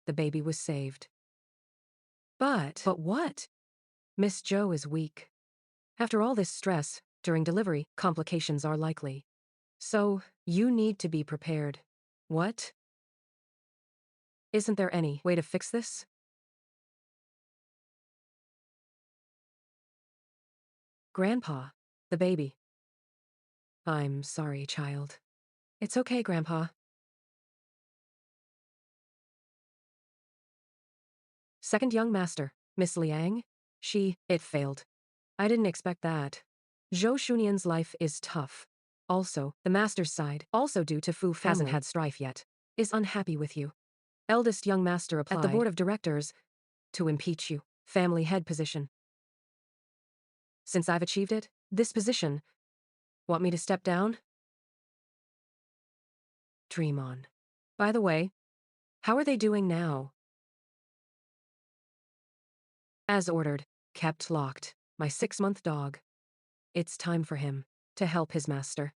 The baby was saved. But what? Miss Jo is weak. After all this stress, during delivery, complications are likely. So, you need to be prepared. What? Isn't there any way to fix this? Grandpa, the baby. I'm sorry, child. It's okay, Grandpa. Second young master, Miss Liang. It failed. I didn't expect that. Zhou Shunian's life is tough. Also, the master's side, also due to Fu family, hasn't had strife yet, is unhappy with you. Eldest young master applied at the board of directors to impeach you. Family head position. Since I've achieved it, this position, want me to step down? Dream on. By the way, how are they doing now? As ordered, kept locked, my 6-month dog. It's time for him to help his master.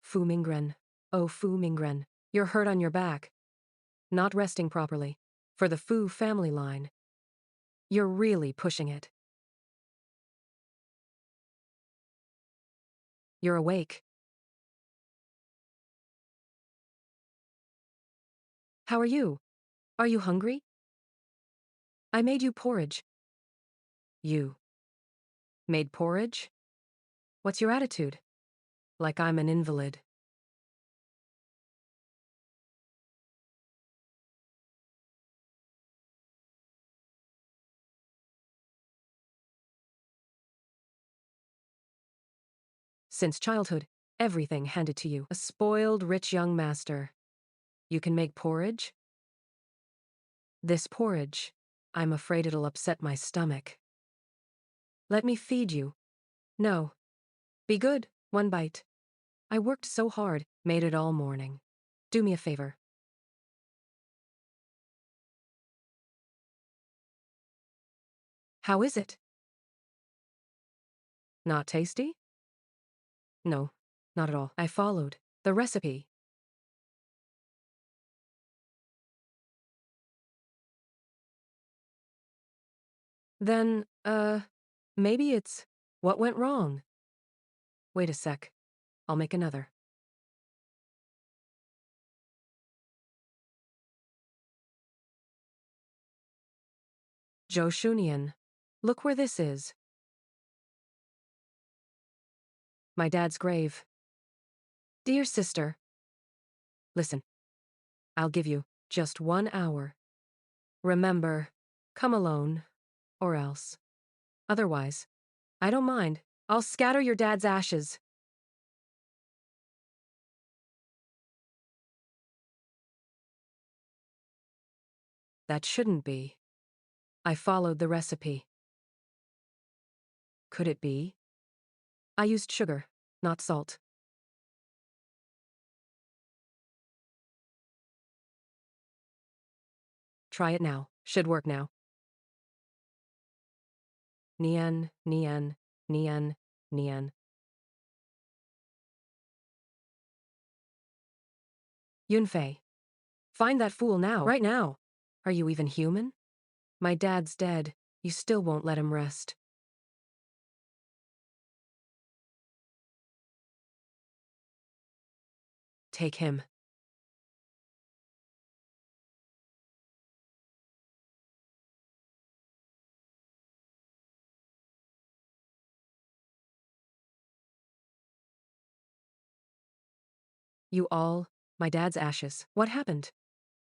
Fu Mingren. Oh, Fu Mingren, you're hurt on your back. Not resting properly. For the Fu family line. You're really pushing it. You're awake. How are you? Are you hungry? I made you porridge. You made porridge? What's your attitude? Like I'm an invalid. Since childhood, everything handed to you. A spoiled, rich young master. You can make porridge? This porridge, I'm afraid it'll upset my stomach. Let me feed you. No. Be good, 1 bite. I worked so hard, made it all morning. Do me a favor. How is it? Not tasty? No, not at all. I followed the recipe. Then, maybe it's what went wrong? Wait a sec. I'll make another. Zhou Shunian, look where this is. My dad's grave. Dear sister, listen. I'll give you just 1 hour. Remember, come alone, or else. Otherwise, I don't mind. I'll scatter your dad's ashes. That shouldn't be. I followed the recipe. Could it be? I used sugar, not salt. Try it now. Should work now. Nian, Nian, Nian, Nian. Yunfei. Find that fool now. Right now. Are you even human? My dad's dead. You still won't let him rest. Take him. You all, my dad's ashes. What happened?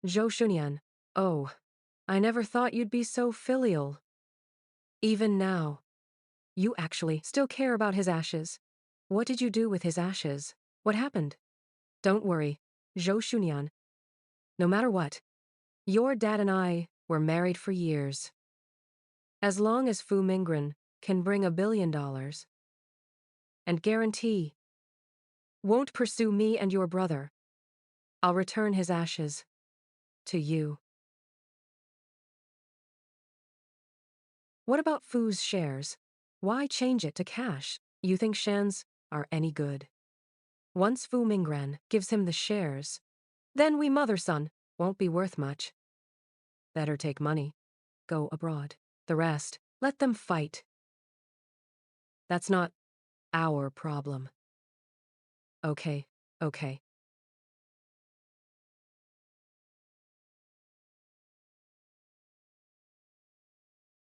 Zhou Shunian. Oh, I never thought you'd be so filial. Even now. You actually still care about his ashes. What did you do with his ashes? What happened? Don't worry, Zhou Shunian. No matter what, your dad and I were married for years. As long as Fu Mingren can bring $1 billion and guarantee won't pursue me and your brother, I'll return his ashes to you. What about Fu's shares? Why change it to cash? You think Shan's are any good? Once Fu Mingren gives him the shares, then we mother-son won't be worth much. Better take money, go abroad. The rest, let them fight. That's not our problem. Okay.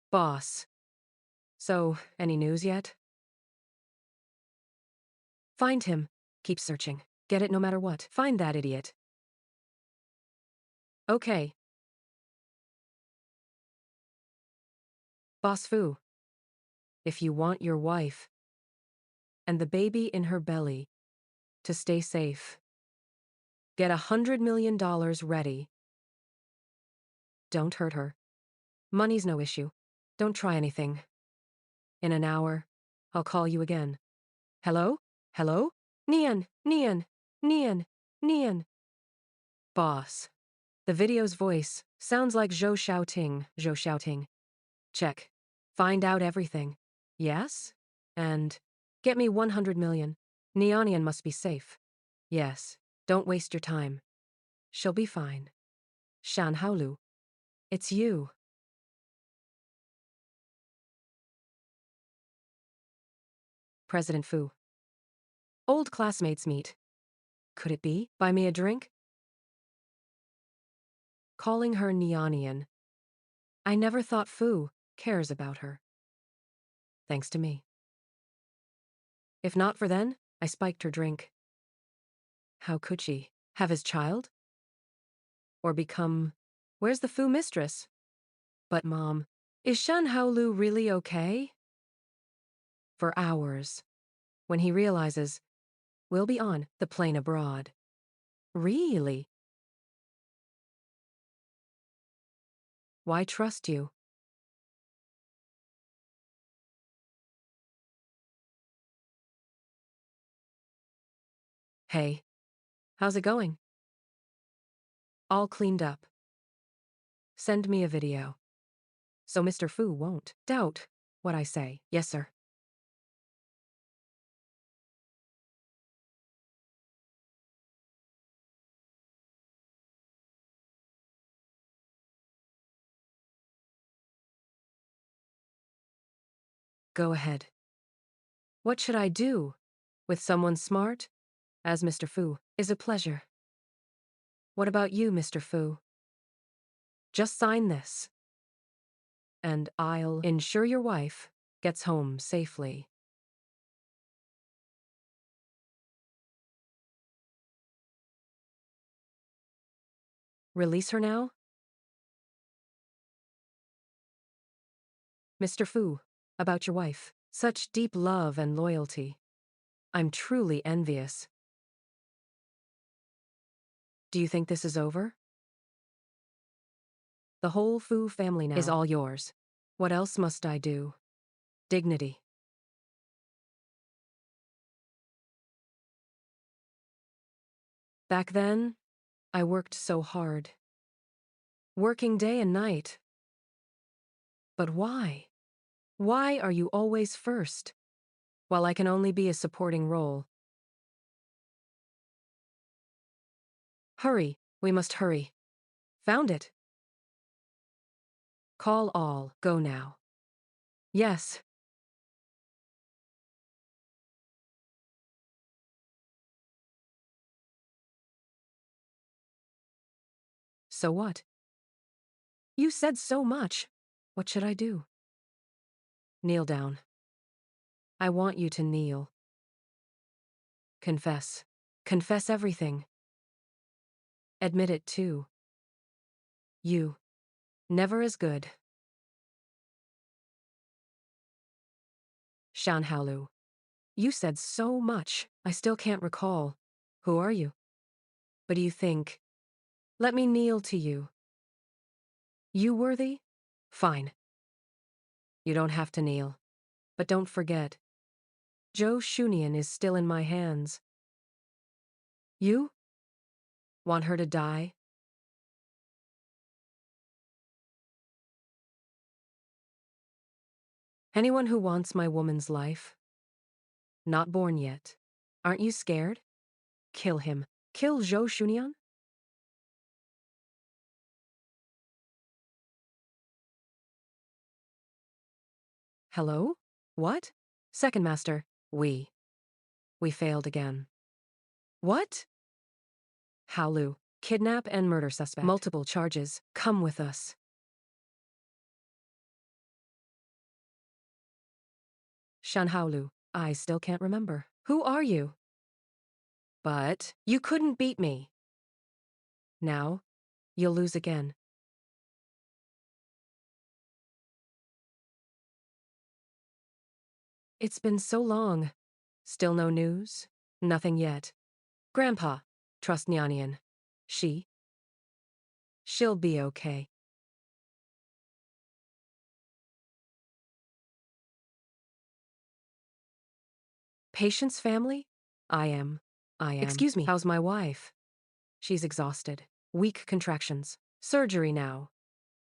Boss. So, any news yet? Find him. Keep searching. Get it no matter what. Find that idiot. Okay. Boss Fu, if you want your wife and the baby in her belly to stay safe, get $100 million ready. Don't hurt her. Money's no issue. Don't try anything. In an hour, I'll call you again. Hello? Nian. Boss. The video's voice sounds like Zhou Xiaoting. Check. Find out everything. Yes? And get me 100 million. Nianian must be safe. Yes. Don't waste your time. She'll be fine. Shan Haolu. It's you. President Fu. Old classmates meet. Could it be? Buy me a drink? Calling her Nianian. I never thought Fu cares about her. Thanks to me. If not for then, I spiked her drink. How could she? Have his child? Or become... Where's the Fu mistress? But Mom, is Shan Haolu really okay? For hours. When he realizes, we'll be on the plane abroad. Really? Why trust you? Hey, how's it going? All cleaned up. Send me a video. So Mr. Fu won't doubt what I say. Yes, sir. Go ahead. What should I do? With someone smart? As Mr. Fu is a pleasure. What about you, Mr. Fu? Just sign this. And I'll ensure your wife gets home safely. Release her now? Mr. Fu, about your wife. Such deep love and loyalty. I'm truly envious. Do you think this is over? The whole Fu family now is all yours. What else must I do? Dignity. Back then, I worked so hard. Working day and night. But why? Why are you always first, while I can only be a supporting role? Hurry, we must hurry. Found it. Call all, go now. Yes. So what? You said so much. What should I do? Kneel down. I want you to kneel. Confess. Confess everything. Admit it too. You. Never as good. Shan Haolu. You said so much, I still can't recall. Who are you? But do you think... Let me kneel to you. You worthy? Fine. You don't have to kneel. But don't forget, Zhou Shunian is still in my hands. You? Want her to die? Anyone who wants my woman's life? Not born yet. Aren't you scared? Kill him. Kill Zhou Shunian? Hello? What? Second master, we failed again. What? Haolu, kidnap and murder suspect. Multiple charges. Come with us. Shan Haolu, I still can't remember. Who are you? But you couldn't beat me. Now, you'll lose again. It's been so long. Still no news? Nothing yet. Grandpa, trust Nyanyan. She'll be okay. Patient's family? I am. Excuse me, how's my wife? She's exhausted. Weak contractions. Surgery now.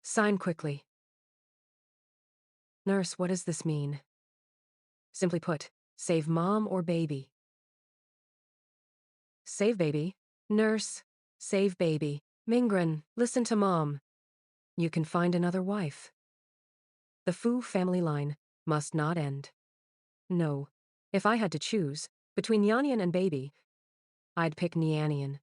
Sign quickly. Nurse, what does this mean? Simply put, save mom or baby. Save baby. Nurse, save baby. Mingren, listen to mom. You can find another wife. The Fu family line must not end. No. If I had to choose between Nyanyan and baby, I'd pick Nyanyan.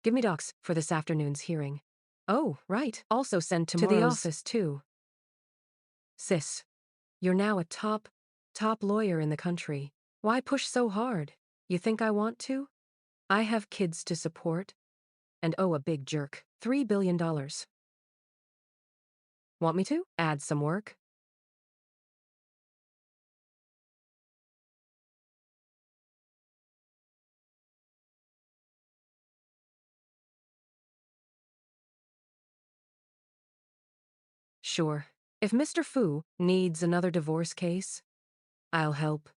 Give me docs for this afternoon's hearing. Oh, right. Also send tomorrow's to the office, too. Sis, you're now a top lawyer in the country. Why push so hard? You think I want to? I have kids to support and owe a big jerk $3 billion. Want me to add some work? Sure. If Mr. Fu needs another divorce case, I'll help.